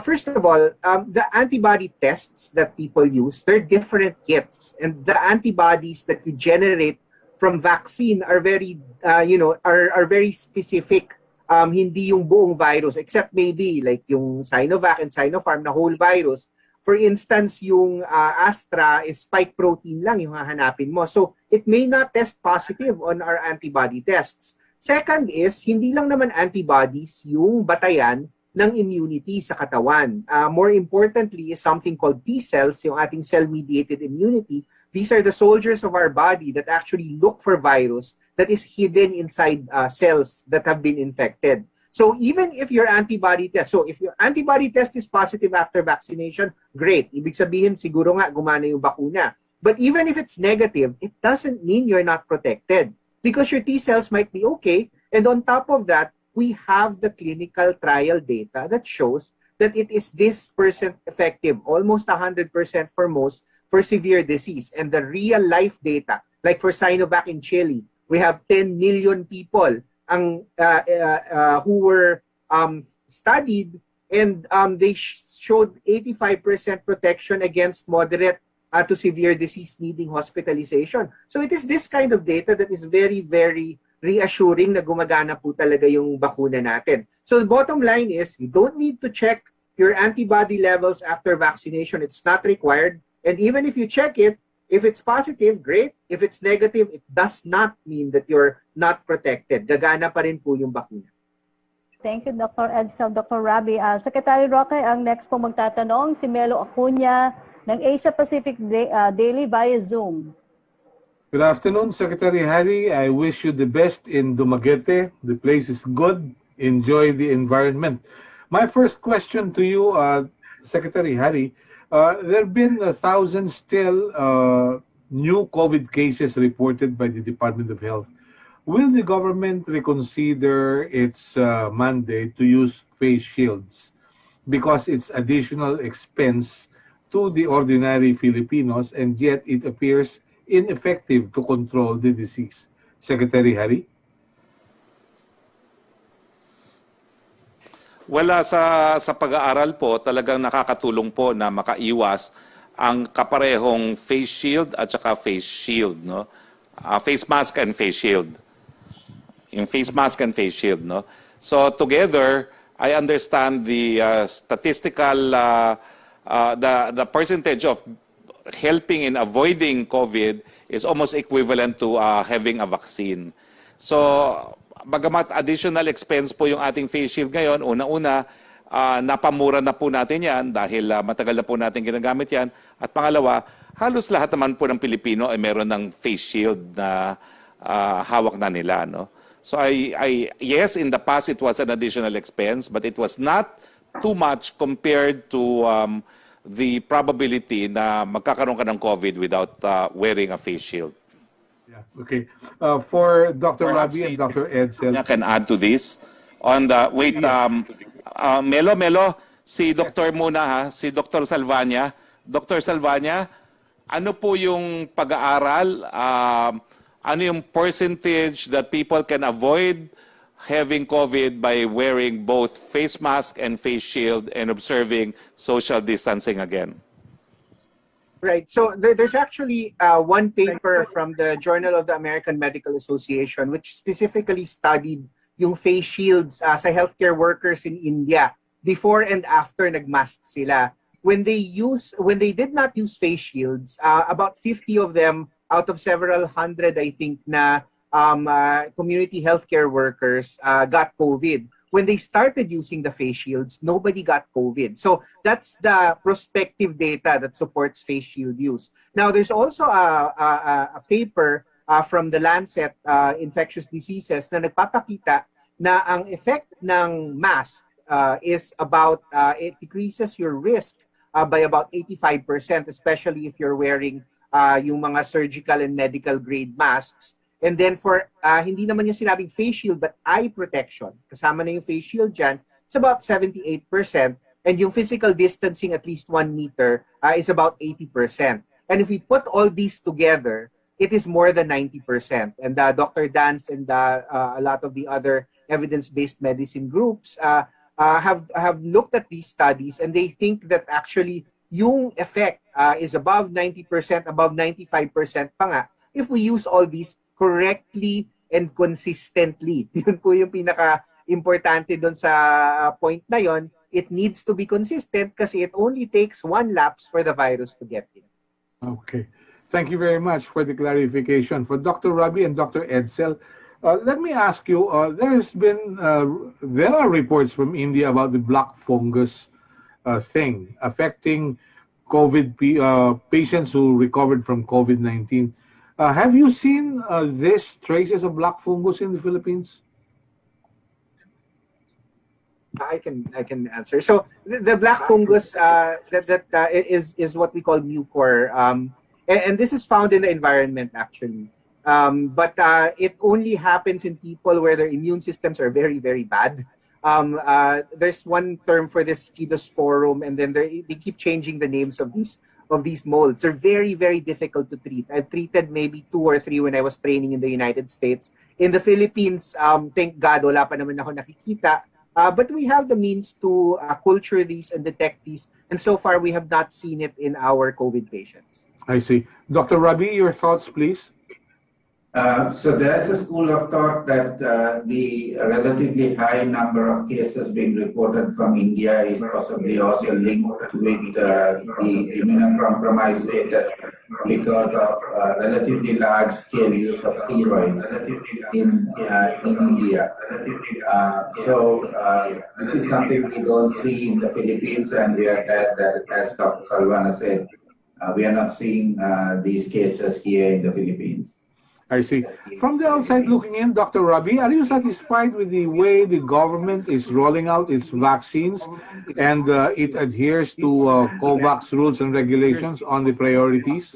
First of all, the antibody tests that people use, they're different kits. And the antibodies that you generate from vaccine are very, are very specific. Hindi yung buong virus, except maybe like yung Sinovac and Sinopharm na whole virus. For instance, yung Astra is spike protein lang yung hahanapin mo. So it may not test positive on our antibody tests. Second is, hindi lang naman antibodies yung batayan ng immunity sa katawan. More importantly is something called T cells, yung ating cell-mediated immunity. These are the soldiers of our body that actually look for virus that is hidden inside cells that have been infected. So even if your antibody test, so if your antibody test is positive after vaccination, great. Ibig sabihin siguro nga gumana yung bakuna. But even if it's negative, it doesn't mean you're not protected because your T cells might be okay. And on top of that, we have the clinical trial data that shows that it is this percent effective, almost 100% for most, for severe disease. And the real life data, like for Sinovac in Chile, we have 10 million people who were studied, and they showed 85% protection against moderate to severe disease needing hospitalization. So it is this kind of data that is very, very reassuring na gumagana po talaga yung bakuna natin. So the bottom line is, you don't need to check your antibody levels after vaccination. It's not required. And even if you check it, if it's positive, great. If it's negative, it does not mean that you're not protected. Gagana pa rin po yung bakuna. Thank you, Dr. Edsel, Dr. Rabi. Secretary Roque, ang next po magtatanong, si Melo Acuña ng Asia Pacific Daily via Zoom. Good afternoon, Secretary Harry. I wish you the best in Dumaguete. The place is good. Enjoy the environment. My first question to you, Secretary Harry, there have been 1,000 still new COVID cases reported by the Department of Health. Will the government reconsider its mandate to use face shields because it's additional expense to the ordinary Filipinos, and yet it appears ineffective to control the disease? Secretary Harry? Wala sa pag-aaral po, talagang nakakatulong po na makaiwas ang kaparehong face shield at saka face shield, no? Face mask and face shield. Yung face mask and face shield, no? So together, I understand the statistical the percentage of helping in avoiding COVID is almost equivalent to having a vaccine. So, bagamat additional expense po yung ating face shield ngayon, una-una, napamura na po natin yan dahil matagal na po natin ginagamit yan. At pangalawa, halos lahat naman po ng Pilipino ay meron ng face shield na hawak na nila. No? So, yes, in the past it was an additional expense, but it was not too much compared to the probability na magkakaroon ka ng COVID without wearing a face shield. Yeah, okay. For Dr. Rabi and Dr. Edsel. I can add to this. On the, wait, Melo, si Dr. muna ha, si Dr. Salvania. Dr. Salvania, ano po yung pag-aaral? Ano yung percentage that people can avoid having COVID by wearing both face mask and face shield and observing social distancing again? Right. So there's actually one paper from the Journal of the American Medical Association which specifically studied yung face shields sa healthcare workers in India before and after nagmask sila. When they did not use face shields, about 50 of them out of several hundred, I think, na community healthcare workers got COVID. When they started using the face shields, nobody got COVID. So that's the prospective data that supports face shield use. Now, there's also a paper from the Lancet Infectious Diseases na nagpapakita na ang effect ng mask is about, it decreases your risk by about 85%, especially if you're wearing yung mga surgical and medical grade masks. And then for, hindi naman yung sinabing face shield, but eye protection. Kasama na yung face shield dyan. It's about 78%. And yung physical distancing, at least 1 meter, is about 80%. And if we put all these together, it is more than 90%. And Dr. Dance and a lot of the other evidence-based medicine groups have looked at these studies, and they think that actually yung effect is above 90%, above 95% pa nga if we use all these correctly and consistently. Yun po yung pinaka-importante doon sa point na yon. It needs to be consistent kasi it only takes one lapse for the virus to get in. Okay. Thank you very much for the clarification. For Dr. Rabi and Dr. Edsel, let me ask you, there are reports from India about the black fungus thing affecting patients who recovered from COVID-19. Have you seen these traces of black fungus in the Philippines? I can answer. So the black fungus is what we call mucor, and this is found in the environment actually. But it only happens in people where their immune systems are very, very bad. There's one term for this, scedosporum, and then they keep changing the names of these molds. They're very, very difficult to treat. I've treated maybe 2 or 3 when I was training in the United States. In the Philippines, thank God, wala pa naman ako nakikita. But we have the means to culture these and detect these. And so far, we have not seen it in our COVID patients. I see. Dr. Rabi, your thoughts, please. So there's a school of thought that the relatively high number of cases being reported from India is possibly also linked with the immunocompromised status because of relatively large-scale use of steroids in India. So this is something we don't see in the Philippines, and we are glad that, as Dr. Salvana said, we are not seeing these cases here in the Philippines. I see. From the outside looking in, Dr. Rabi, are you satisfied with the way the government is rolling out its vaccines and it adheres to COVAX rules and regulations on the priorities?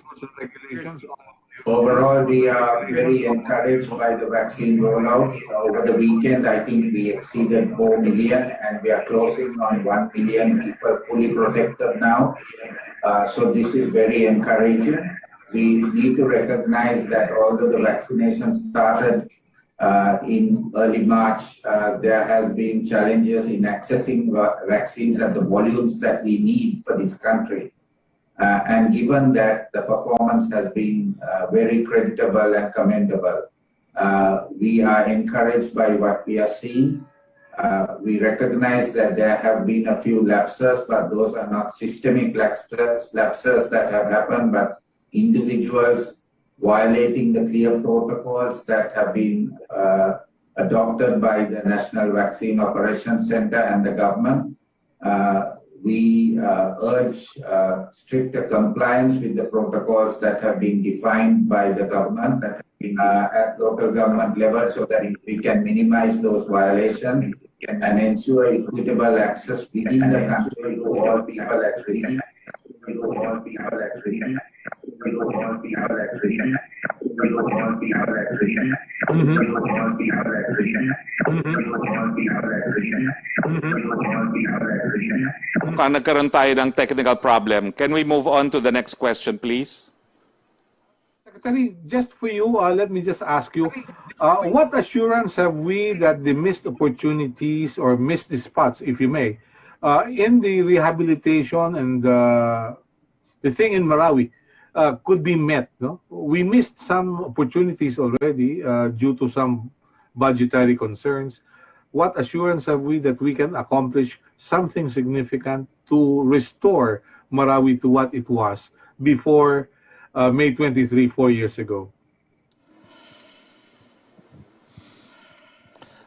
Overall, we are very encouraged by the vaccine rollout. Over the weekend, I think we exceeded 4 million, and we are closing on 1 million people fully protected now. So this is very encouraging. We need to recognize that although the vaccination started in early March, there has been challenges in accessing vaccines at the volumes that we need for this country. And given that the performance has been very creditable and commendable, we are encouraged by what we are seeing. We recognize that there have been a few lapses, but those are not systemic lapses that have happened, but individuals violating the clear protocols that have been adopted by the National Vaccine Operations Center and the government. We urge stricter compliance with the protocols that have been defined by the government at local government level so that we can minimize those violations and ensure equitable access within the country to all people at risk. Nagkaroon tayo ng technical problem. Can we move on to the next question, please? Secretary, just for you, let me just ask you, what assurance have we that the missed opportunities or missed spots, if you may, in the rehabilitation and the thing in Marawi could be met? No? We missed some opportunities already due to some budgetary concerns. What assurance have we that we can accomplish something significant to restore Marawi to what it was before May 23, 4 years ago?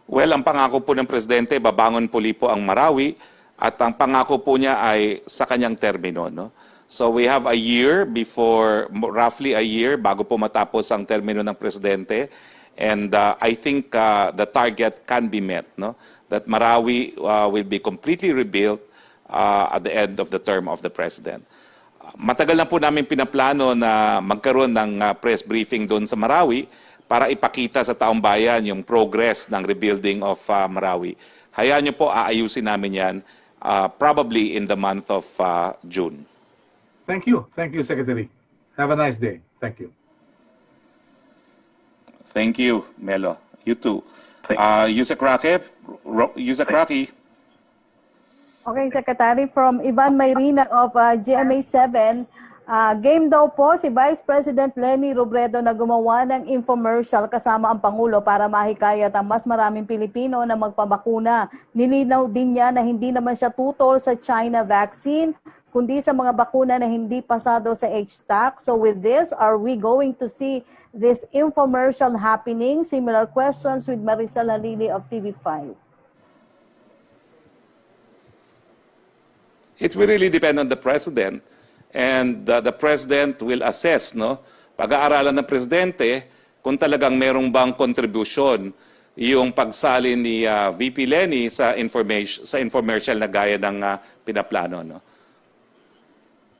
Well, ang pangako po ng Presidente, babangon puli po ang Marawi at ang pangako po niya ay sa kanyang termino. No? So we have a year before, roughly a year, bago po matapos ang termino ng Presidente. And I think the target can be met. No? That Marawi will be completely rebuilt at the end of the term of the President. Matagal na po namin pinaplano na magkaroon ng press briefing doon sa Marawi para ipakita sa taong bayan yung progress ng rebuilding of Marawi. Hayaan niyo po, aayusin namin yan probably in the month of June. Thank you. Thank you, Secretary. Have a nice day. Thank you. Thank you, Melo. You too. Yusek Roque? Yusek Roque? Okay, Secretary, from Ivan Mayrina of GMA7, game daw po si Vice President Leni Robredo na gumawa ng infomercial kasama ang Pangulo para mahikayat ang mas maraming Pilipino na magpabakuna. Nilinaw din niya na hindi naman siya tutol sa China vaccine, kundi sa mga bakuna na hindi pasado sa HTAC. So with this, are we going to see this infomercial happening? Similar questions with Maricel Halili of TV5. It will really depend on the President. And the President will assess, no? Pag-aaralan ng Presidente kung talagang merong bang contribution yung pagsali ni VP Leni sa infomercial na gaya ng pinaplano, no?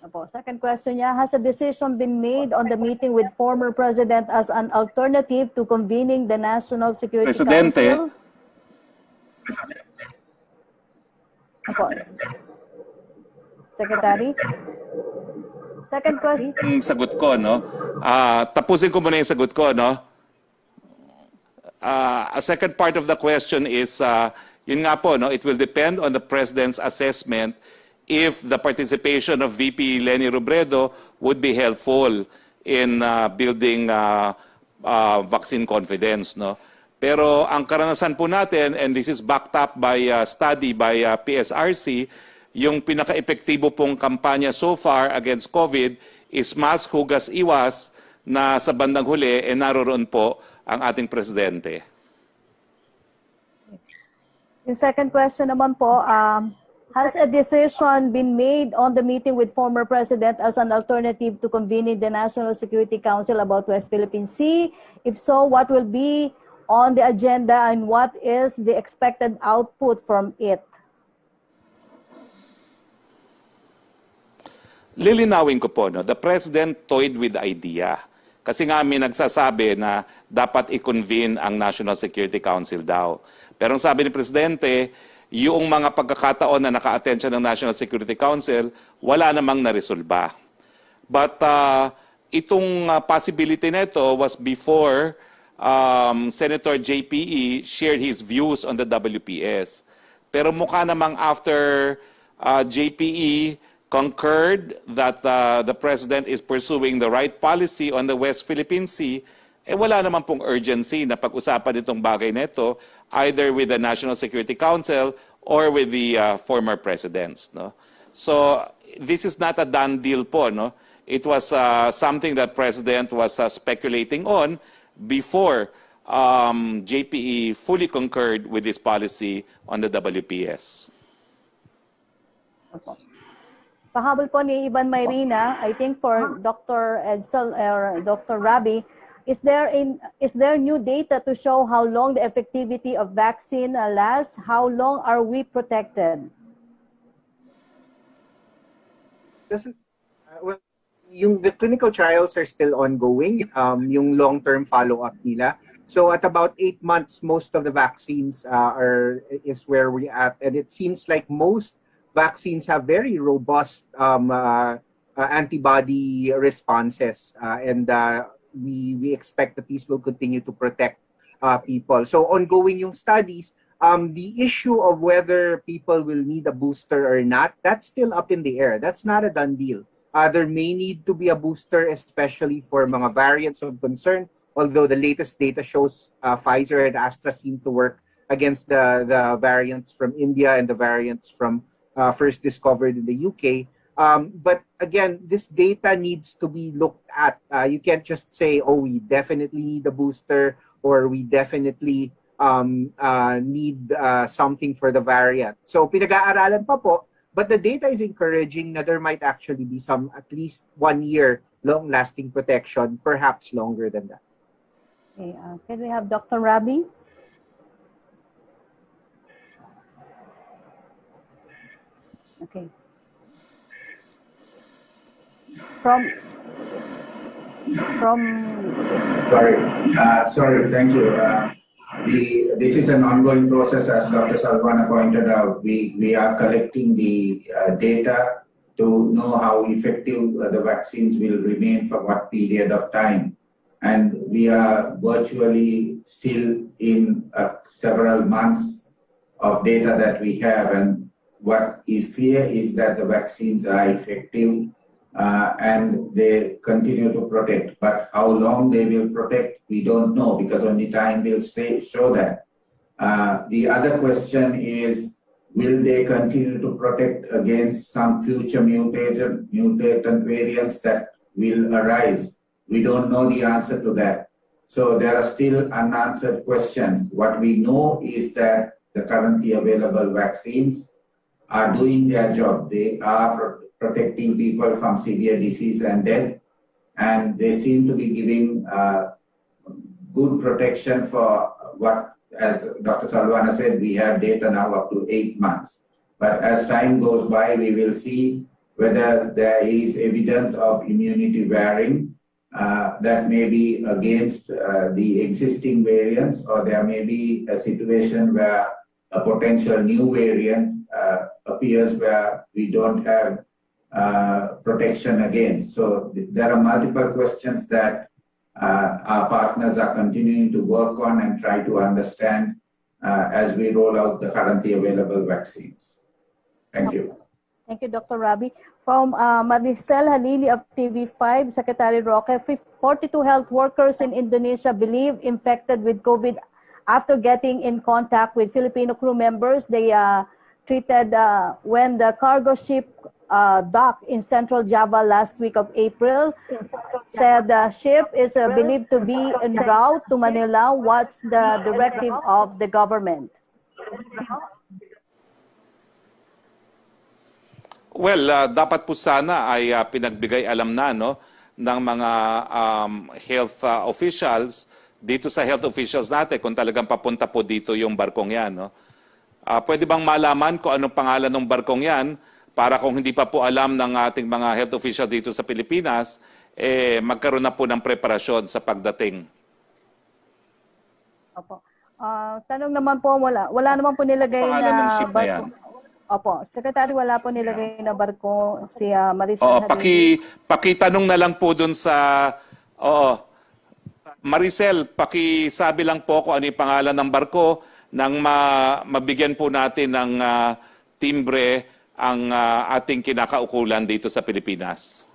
Apo, second question niya, has a decision been made on the meeting with former President as an alternative to convening the National Security Presidente. Council? Apo. Secretary? Second question. Yung sagot ko, no? Tapusin ko muna yung sagot ko, no? A second part of the question is, yun nga po, no? It will depend on the President's assessment if the participation of VP Leni Robredo would be helpful in building vaccine confidence, no? Pero ang karanasan po natin, and this is backed up by study by PSRC, yung pinaka-epektibo pong kampanya so far against COVID is mask, hugas, iwas, na sa bandang huli, naroon po ang ating Presidente. Yung second question naman po, has a decision been made on the meeting with former President as an alternative to convening the National Security Council about West Philippine Sea? If so, what will be on the agenda and what is the expected output from it? Lilinawin ko po, no? The President toyed with the idea. Kasi nga may nagsasabi na dapat i-convene ang National Security Council daw. Pero ang sabi ni Presidente, yung mga pagkakataon na naka-attend siya ng National Security Council, wala namang naresolba. But itong possibility nito was before Senator JPE shared his views on the WPS. Pero mukha namang after JPE concurred that the President is pursuing the right policy on the West Philippine Sea, wala naman pong urgency na pag-usapan itong bagay nito either with the National Security Council or with the former presidents, no? So this is not a done deal po, no? It was something that President was speculating on before JPE fully concurred with this policy on the WPS. Pahabol po ni Ivan Mayrina, I think for Dr. Edsel or Dr. Rabi, is there new data to show how long the effectivity of vaccine lasts? How long are we protected? Well, the clinical trials are still ongoing, yung long-term follow-up nila. So at about 8 months, most of the vaccines is where we're at. And it seems like most vaccines have very robust antibody responses, and we expect that these will continue to protect people. So ongoing yung studies, the issue of whether people will need a booster or not, that's still up in the air. That's not a done deal. There may need to be a booster, especially for mga variants of concern, although the latest data shows Pfizer and Astra seem to work against the variants from India and the variants from first discovered in the UK. But again, this data needs to be looked at. You can't just say, oh, we definitely need a booster or we definitely need something for the variant. So pinag-aaralan pa po, but the data is encouraging na there might actually be some at least 1 year long-lasting protection, perhaps longer than that. Okay, can we have Dr. Rabi? Okay. From Sorry, thank you. This is an ongoing process, as Dr. Salvana pointed out. We are collecting the data to know how effective the vaccines will remain for what period of time. And we are virtually still in several months of data that we have, and what is clear is that the vaccines are effective and they continue to protect. But how long they will protect, we don't know, because only time will show that. The other question is, will they continue to protect against some future mutant variants that will arise? We don't know the answer to that. So there are still unanswered questions. What we know is that the currently available vaccines are doing their job. They are protecting people from severe disease and death, and they seem to be giving good protection for what, as Dr. Salwana said, we have data now up to 8 months. But as time goes by, we will see whether there is evidence of immunity varying that may be against the existing variants, or there may be a situation where a potential new variant appears where we don't have protection against. So there are multiple questions that our partners are continuing to work on and try to understand as we roll out the currently available vaccines. Thank you. Thank you, Dr. Rabi. From Maricel Halili of TV5, Secretary Roque, 42 health workers in Indonesia believe infected with COVID after getting in contact with Filipino crew members. They treated when the cargo ship docked in Central Java last week of April. Said the ship is believed to be en route to Manila. What's the directive of the government? Well, dapat po sana ay pinagbigay alam na, no, ng mga health officials dito sa health officials natin kung talagang papunta po dito yung barkong yan. No? Pwede bang malaman kung anong pangalan ng barkong yan para kung hindi pa po alam ng ating mga health official dito sa Pilipinas, magkaroon na po ng preparasyon sa pagdating? Opo. Tanong naman po, wala naman po nilagay Pangalan ng na ship na yan? barko. Opo, Secretary, wala po nilagay na barko si Maricel Oo, Halili. pakitanong na lang po dun sa... Oo, Maricel, pakisabi lang po kung ano yung pangalan ng barko nang mabigyan po natin ng timbre ang ating kinakaukulan dito sa Pilipinas.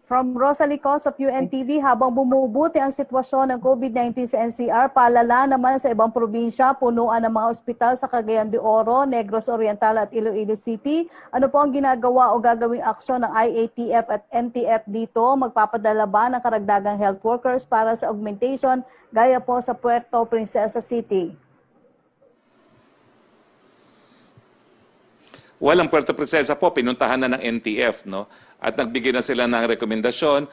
From Rosalie Cos of UNTV, habang bumubuti ang sitwasyon ng COVID-19 sa NCR, palala naman sa ibang probinsya, punuan ng mga ospital sa Cagayan de Oro, Negros Oriental at Iloilo City. Ano po ang ginagawa o gagawing aksyon ng IATF at NTF dito? Magpapadala ba ng karagdagang health workers para sa augmentation gaya po sa Puerto Princesa City? Walang Puerto Princesa po, pinuntahan na ng NTF, no? At nagbigay na sila ng rekomendasyon,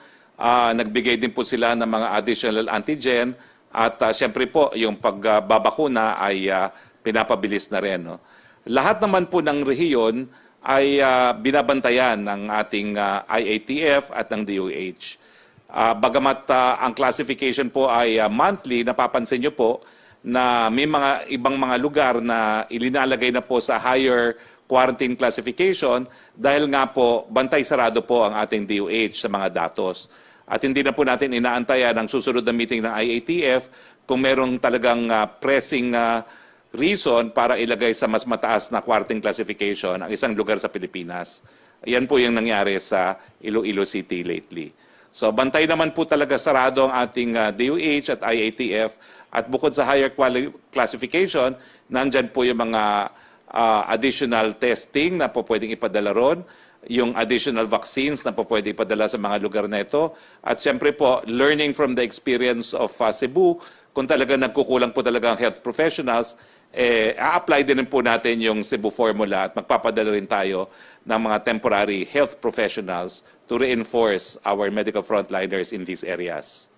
nagbigay din po sila ng mga additional antigen, at siyempre po, yung pagbabakuna ay pinapabilis na rin. No? Lahat naman po ng rehiyon ay binabantayan ng ating IATF at ng DOH. Bagamat ang classification po ay monthly, napapansin nyo po na may mga ibang mga lugar na ilinalagay na po sa higher quarantine classification dahil nga po bantay sarado po ang ating DOH sa mga datos. At hindi na po natin inaantayan ang susunod na meeting ng IATF kung merong talagang pressing reason para ilagay sa mas mataas na quarantine classification ang isang lugar sa Pilipinas. Yan po yung nangyari sa Iloilo City lately. So bantay naman po talaga sarado ang ating DOH at IATF, at bukod sa higher classification, nandyan po yung mga additional testing na po pwedeng ipadala ron, yung additional vaccines na po pwedeng ipadala sa mga lugar na ito, at siyempre po, learning from the experience of Cebu, kung talaga nagkukulang po talaga ang health professionals, a-apply din po natin yung Cebu formula at magpapadala rin tayo ng mga temporary health professionals to reinforce our medical frontliners in these areas.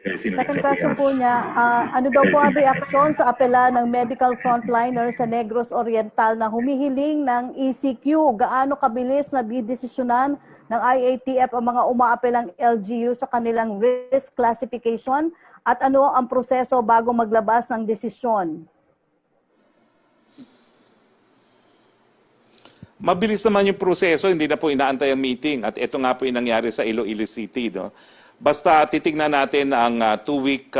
Second question po niya, ano daw po ang reaksyon sa apela ng medical frontliner sa Negros Oriental na humihiling ng ECQ? Gaano kabilis na didesisyonan ng IATF ang mga umaapelang LGU sa kanilang risk classification? At ano ang proseso bago maglabas ng desisyon? Mabilis naman yung proseso, hindi na po inaantay ang meeting. At ito nga po yung nangyari sa Iloilo City. No? Basta titignan natin ang 2-week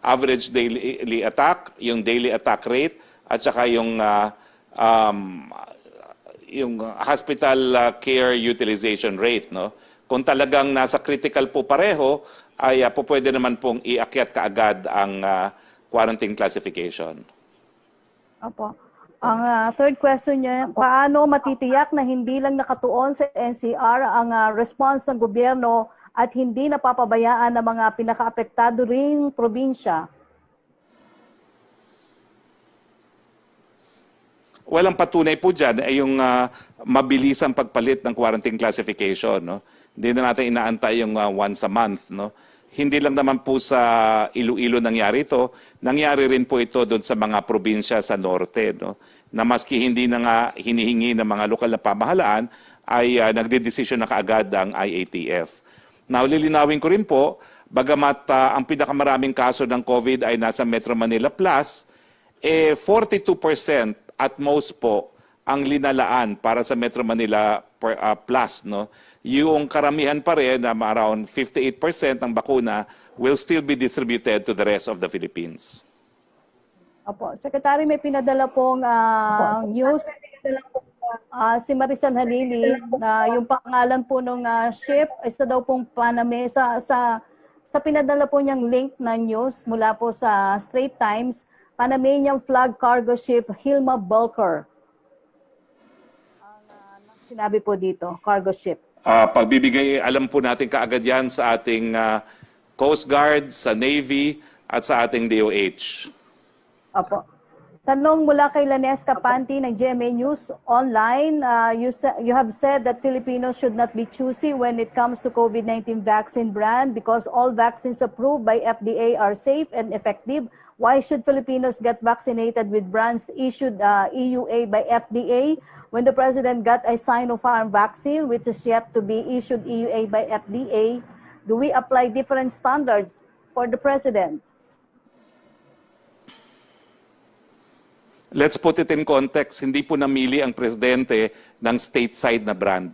average daily attack, yung daily attack rate, at saka yung hospital care utilization rate. No? Kung talagang nasa critical po pareho, ay po pwede naman pong iakyat kaagad ang quarantine classification. Opo. Ang third question niya, paano matitiyak na hindi lang nakatuon sa NCR ang response ng gobyerno at hindi napapabayaan ng mga pinakaapektado ring probinsya? Walang patunay po dyan ay yung mabilisang pagpalit ng quarantine classification. No? Hindi na natin inaantay yung once a month. No? Hindi lang naman po sa Iloilo nangyari ito, nangyari rin po ito doon sa mga probinsya sa norte. No? Na maski hindi na nga hinihingi ng mga lokal na pamahalaan, ay nagdedesisyon na kaagad ang IATF. Now, lilinawin ko rin po, bagamat ang pinakamaraming kaso ng COVID ay nasa Metro Manila Plus, 42% at most po ang linalaan para sa Metro Manila Plus. No? Yung karamihan pa rin, around 58% ng bakuna, will still be distributed to the rest of the Philippines. Opo. Secretary, may pinadala pong news. Si Maricel Halili, na yung pangalan po ng ship, isa daw pong Paname. Sa pinadala po niyang link na news mula po sa Straits Times, Panamanian flag cargo ship Hilma Bulker. Sinabi po dito, cargo ship. Pagbibigay, alam po natin kaagad yan sa ating Coast Guard, sa Navy, at sa ating DOH. Opo. Tanong mula kay Lanesca Panti ng GMA News Online. You have said that Filipinos should not be choosy when it comes to COVID-19 vaccine brand because all vaccines approved by FDA are safe and effective. Why should Filipinos get vaccinated with brands issued EUA by FDA when the President got a Sinopharm vaccine which is yet to be issued EUA by FDA? Do we apply different standards for the President? Let's put it in context, hindi po namili ang presidente ng stateside na brand.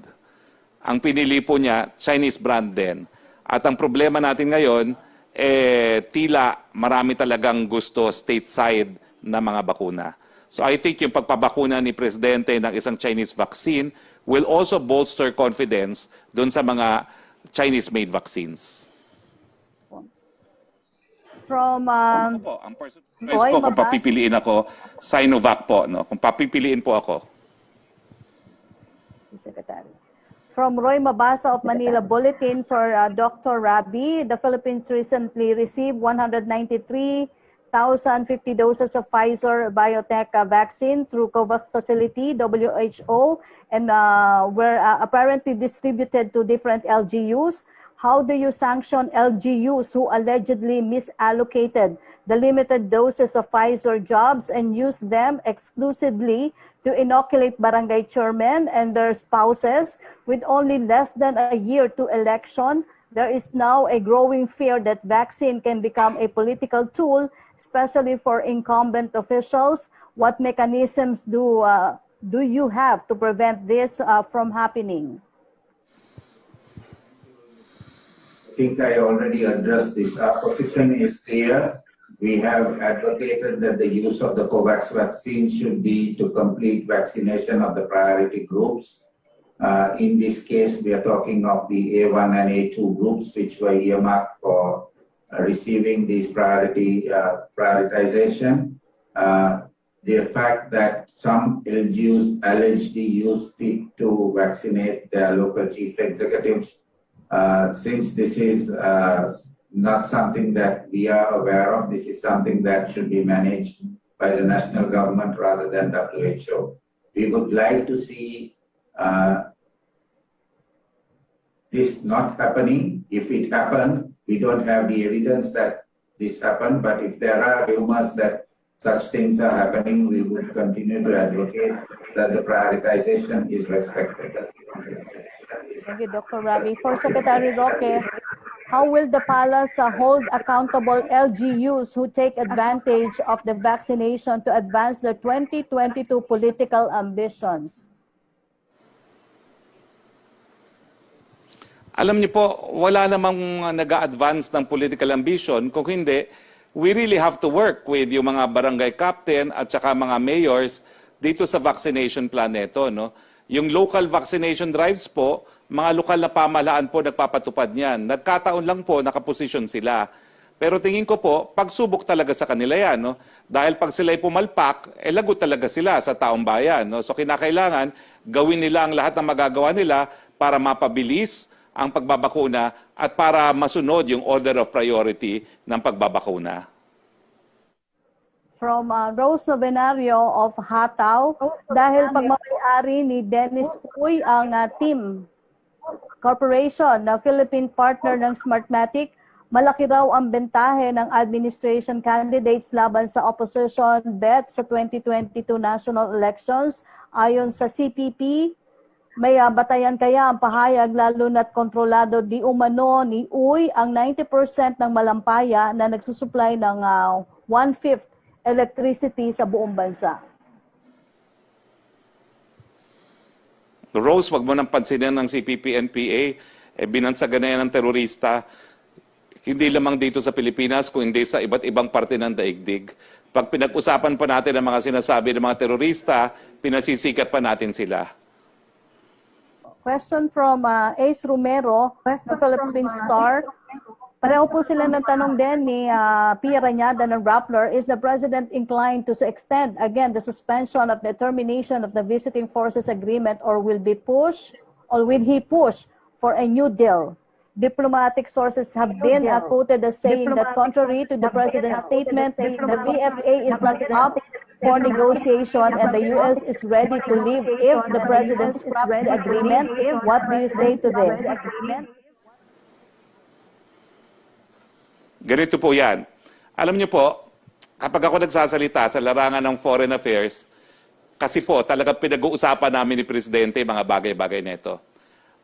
Ang pinili po niya, Chinese brand din. At ang problema natin ngayon, tila marami talagang gusto stateside na mga bakuna. So I think yung pagpabakuna ni presidente ng isang Chinese vaccine will also bolster confidence doon sa mga Chinese-made vaccines. From ang person choice ko, kung papipiliin ako, Sinovac po. No? Kung papipiliin po ako. Secretary. From Roy Mabasa of Manila Bulletin for Dr. Rabi, the Philippines recently received 193,050 doses of Pfizer Biotech vaccine through COVAX facility, WHO, and were apparently distributed to different LGUs. How do you sanction LGUs who allegedly misallocated the limited doses of Pfizer jobs and used them exclusively to inoculate barangay chairmen and their spouses with only less than a year to election? There is now a growing fear that vaccine can become a political tool, especially for incumbent officials. What mechanisms do you have to prevent this from happening? I think I already addressed this. Our position is clear. We have advocated that the use of the COVAX vaccine should be to complete vaccination of the priority groups. In this case, we are talking of the A1 and A2 groups, which were earmarked for receiving this prioritization. The fact that some LGUs allegedly use fit to vaccinate their local chief executives, since this is not something that we are aware of, this is something that should be managed by the national government rather than WHO. We would like to see this not happening. If it happened, we don't have the evidence that this happened, but if there are rumors that such things are happening, we would continue to advocate that the prioritization is respected. Thank you, Dr. Rabi. For Secretary Roque, how will the palace hold accountable LGUs who take advantage of the vaccination to advance their 2022 political ambitions? Alam niyo po, wala namang nag-a-advance ng political ambition kung hindi we really have to work with yung mga barangay captain at saka mga mayors dito sa vaccination plan nito, no? Yung local vaccination drives po, mga lokal na pamahalaan po nagpapatupad niyan. Nagkataon lang po nakaposisyon sila. Pero tingin ko po, pagsubok talaga sa kanila yan, no? Dahil pag sila'y pumalpak, lagot talaga sila sa taong bayan, no? So kinakailangan gawin nila ang lahat ng magagawa nila para mapabilis ang pagbabakuna at para masunod yung order of priority ng pagbabakuna. From Rose Novenario of Hataw, dahil pagmamayari ni Dennis Uy ang team corporation na Philippine partner ng Smartmatic, malaki raw ang bentahe ng administration candidates laban sa opposition bet sa 2022 national elections. Ayon sa CPP, may batayan kaya ang pahayag lalo na't kontrolado di umano ni Uy ang 90% ng malampaya na nagsusupply ng 1/5 electricity sa buong bansa. Rose, wag mo nang pansinin ng CPP-NPA, binansagan na yan ng terorista, hindi lamang dito sa Pilipinas, kundi sa iba't ibang parte ng daigdig. Pag pinag-usapan pa natin ang mga sinasabi ng mga terorista, pinasisikat pa natin sila. Question from Ace Romero, the Philippine Star. Pareho po sila ng tanong din ni Pia Rañada ng Rappler, is the President inclined to extend again the suspension of the termination of the Visiting Forces Agreement or will he push for a new deal? Diplomatic sources have been quoted as saying that contrary to the President's statement, the VFA is not up for negotiation and the U.S. is ready to leave if the President scraps the agreement. What do you say to this? Ganito po yan. Alam niyo po, kapag ako nagsasalita sa larangan ng foreign affairs, kasi po talagang pinag-uusapan namin ni Presidente mga bagay-bagay nito.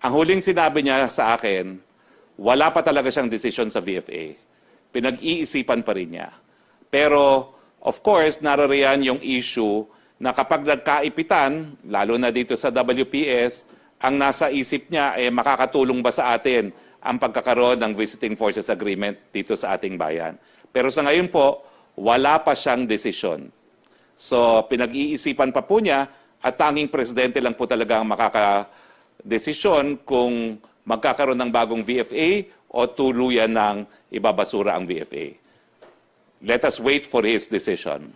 Ang huling sinabi niya sa akin, wala pa talaga siyang desisyon sa VFA. Pinag-iisipan pa rin niya. Pero, of course, narariyan yung issue na kapag nagkaipitan, lalo na dito sa WPS, ang nasa isip niya ay makakatulong ba sa atin ang pagkakaroon ng Visiting Forces Agreement dito sa ating bayan. Pero sa ngayon po, wala pa siyang desisyon. So, pinag-iisipan pa po niya at tanging presidente lang po talaga ang makakadesisyon kung magkakaroon ng bagong VFA o tuluyan ng ibabasura ang VFA. Let us wait for his decision.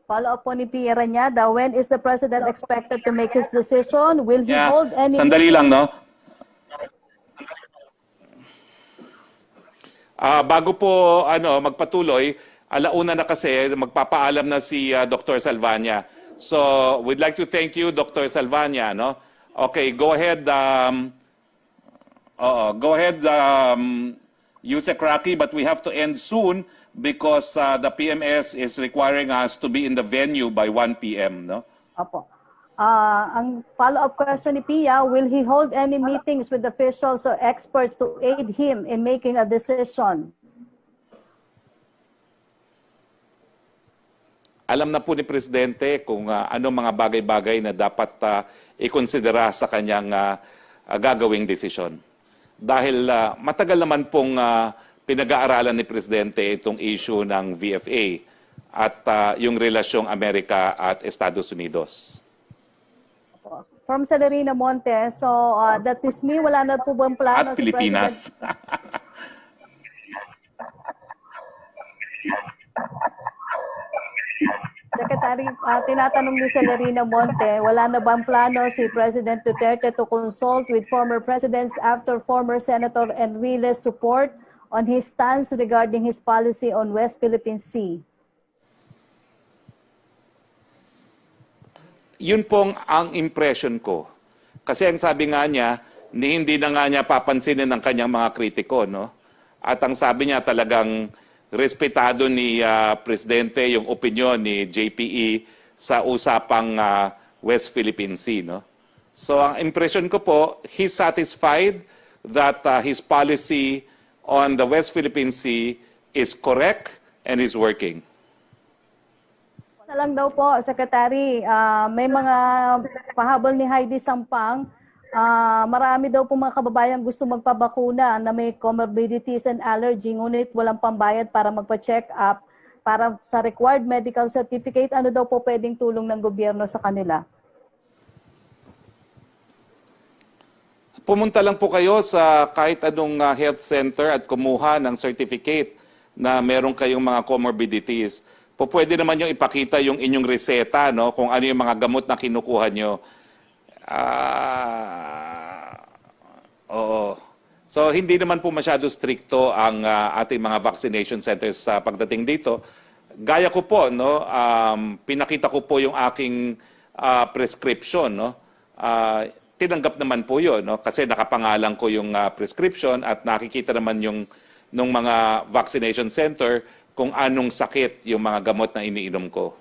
Follow up po ni Pia Rañada, when is the President expected to make his decision? Will he hold any... Sandali lang, no? Bago po magpatuloy, alauna na kasi magpapaalam na si Dr. Salvania. So, we'd like to thank you, Dr. Salvania, no? Okay, go ahead. Go ahead, Yusek Roque, but we have to end soon because the PMS is requiring us to be in the venue by 1 p.m., no? Opo. Ang follow-up question ni Pia, will he hold any meetings with officials or experts to aid him in making a decision? Alam na po ni Presidente kung ano mga bagay-bagay na dapat ikonsidera sa kanyang gagawing desisyon. Dahil matagal naman pong pinag-aaralan ni Presidente itong issue ng VFA at yung relasyong Amerika at Estados Unidos. From Celerina Monte, so that is me, wala na po bang plano at Pilipinas. Secretary, tinatanong ni Celerina Monte, wala na bang plano si President Duterte to consult with former presidents after former Senator Enrique's support on his stance regarding his policy on West Philippine Sea? Yun pong ang impression ko. Kasi ang sabi nga niya, hindi na nga niya papansinin ng kanyang mga kritiko, no? At ang sabi niya talagang respetado ni Presidente yung opinion ni JPE sa usapang West Philippine Sea, no? So ang impression ko po, he's satisfied that his policy on the West Philippine Sea is correct and is working. Na lang daw po, Secretary, may mga pahabol ni Heidi Sampang. Marami daw po mga kababayan gusto magpabakuna na may comorbidities and allergy, ngunit walang pambayad para magpa-check up para sa required medical certificate. Ano daw po pwedeng tulong ng gobyerno sa kanila? Pumunta lang po kayo sa kahit anong health center at kumuha ng certificate na meron kayong mga comorbidities. Pwede naman yung ipakita yung inyong reseta, no, kung ano yung mga gamot na kinukuha nyo. Oo. So, hindi naman po masyado stricto ang ating mga vaccination centers sa pagdating dito. Gaya ko po, no, pinakita ko po yung aking prescription, no. Tinanggap naman po yun, no, kasi nakapangalan ko yung prescription at nakikita naman yung nung mga vaccination center kung anong sakit yung mga gamot na iniinom ko.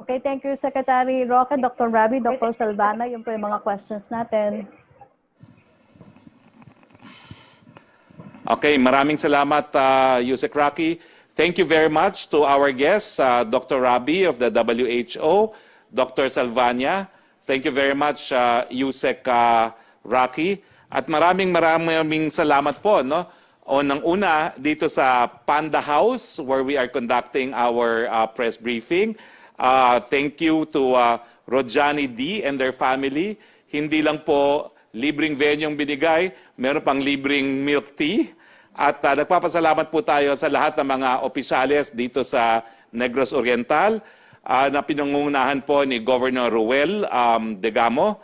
Okay, thank you, Secretary Roque, Dr. Rabi, Dr. Salvana. Yun po yung mga questions natin. Okay, maraming salamat, Yusek Roque. Thank you very much to our guests, Dr. Rabi of the WHO, Dr. Salvana. Thank you very much, Yusek Roque. At maraming salamat po, no? Unang-una dito sa Panda House where we are conducting our press briefing. Thank you to Rojani D and their family. Hindi lang po libreng venue yung binigay, meron pang libreng milk tea. At nagpapasalamat po tayo sa lahat ng mga opisyales dito sa Negros Oriental na pinangungunahan po ni Governor Ruel Degamo.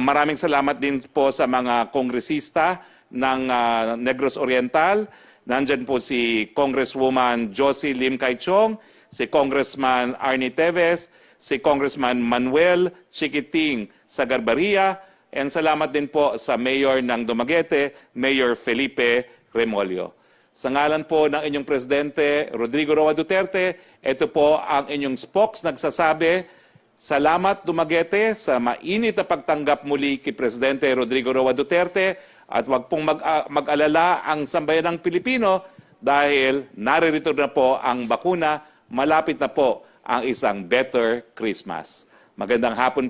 Maraming salamat din po sa mga kongresista ng Negros Oriental. Nandyan po si Congresswoman Josie Lim Caichong, si Congressman Arnie Teves, si Congressman Manuel Chiquiting Sagarbaria, and salamat din po sa Mayor ng Dumaguete, Mayor Felipe Remolio. Sa ngalan po ng inyong Presidente Rodrigo Roa Duterte, ito po ang inyong Spox nagsasabi, salamat Dumaguete sa mainit na pagtanggap muli kay Presidente Rodrigo Roa Duterte. At wag pong mag-alala ang sambayanang Pilipino dahil naririto na po ang bakuna, malapit na po ang isang better Christmas. Magandang hapon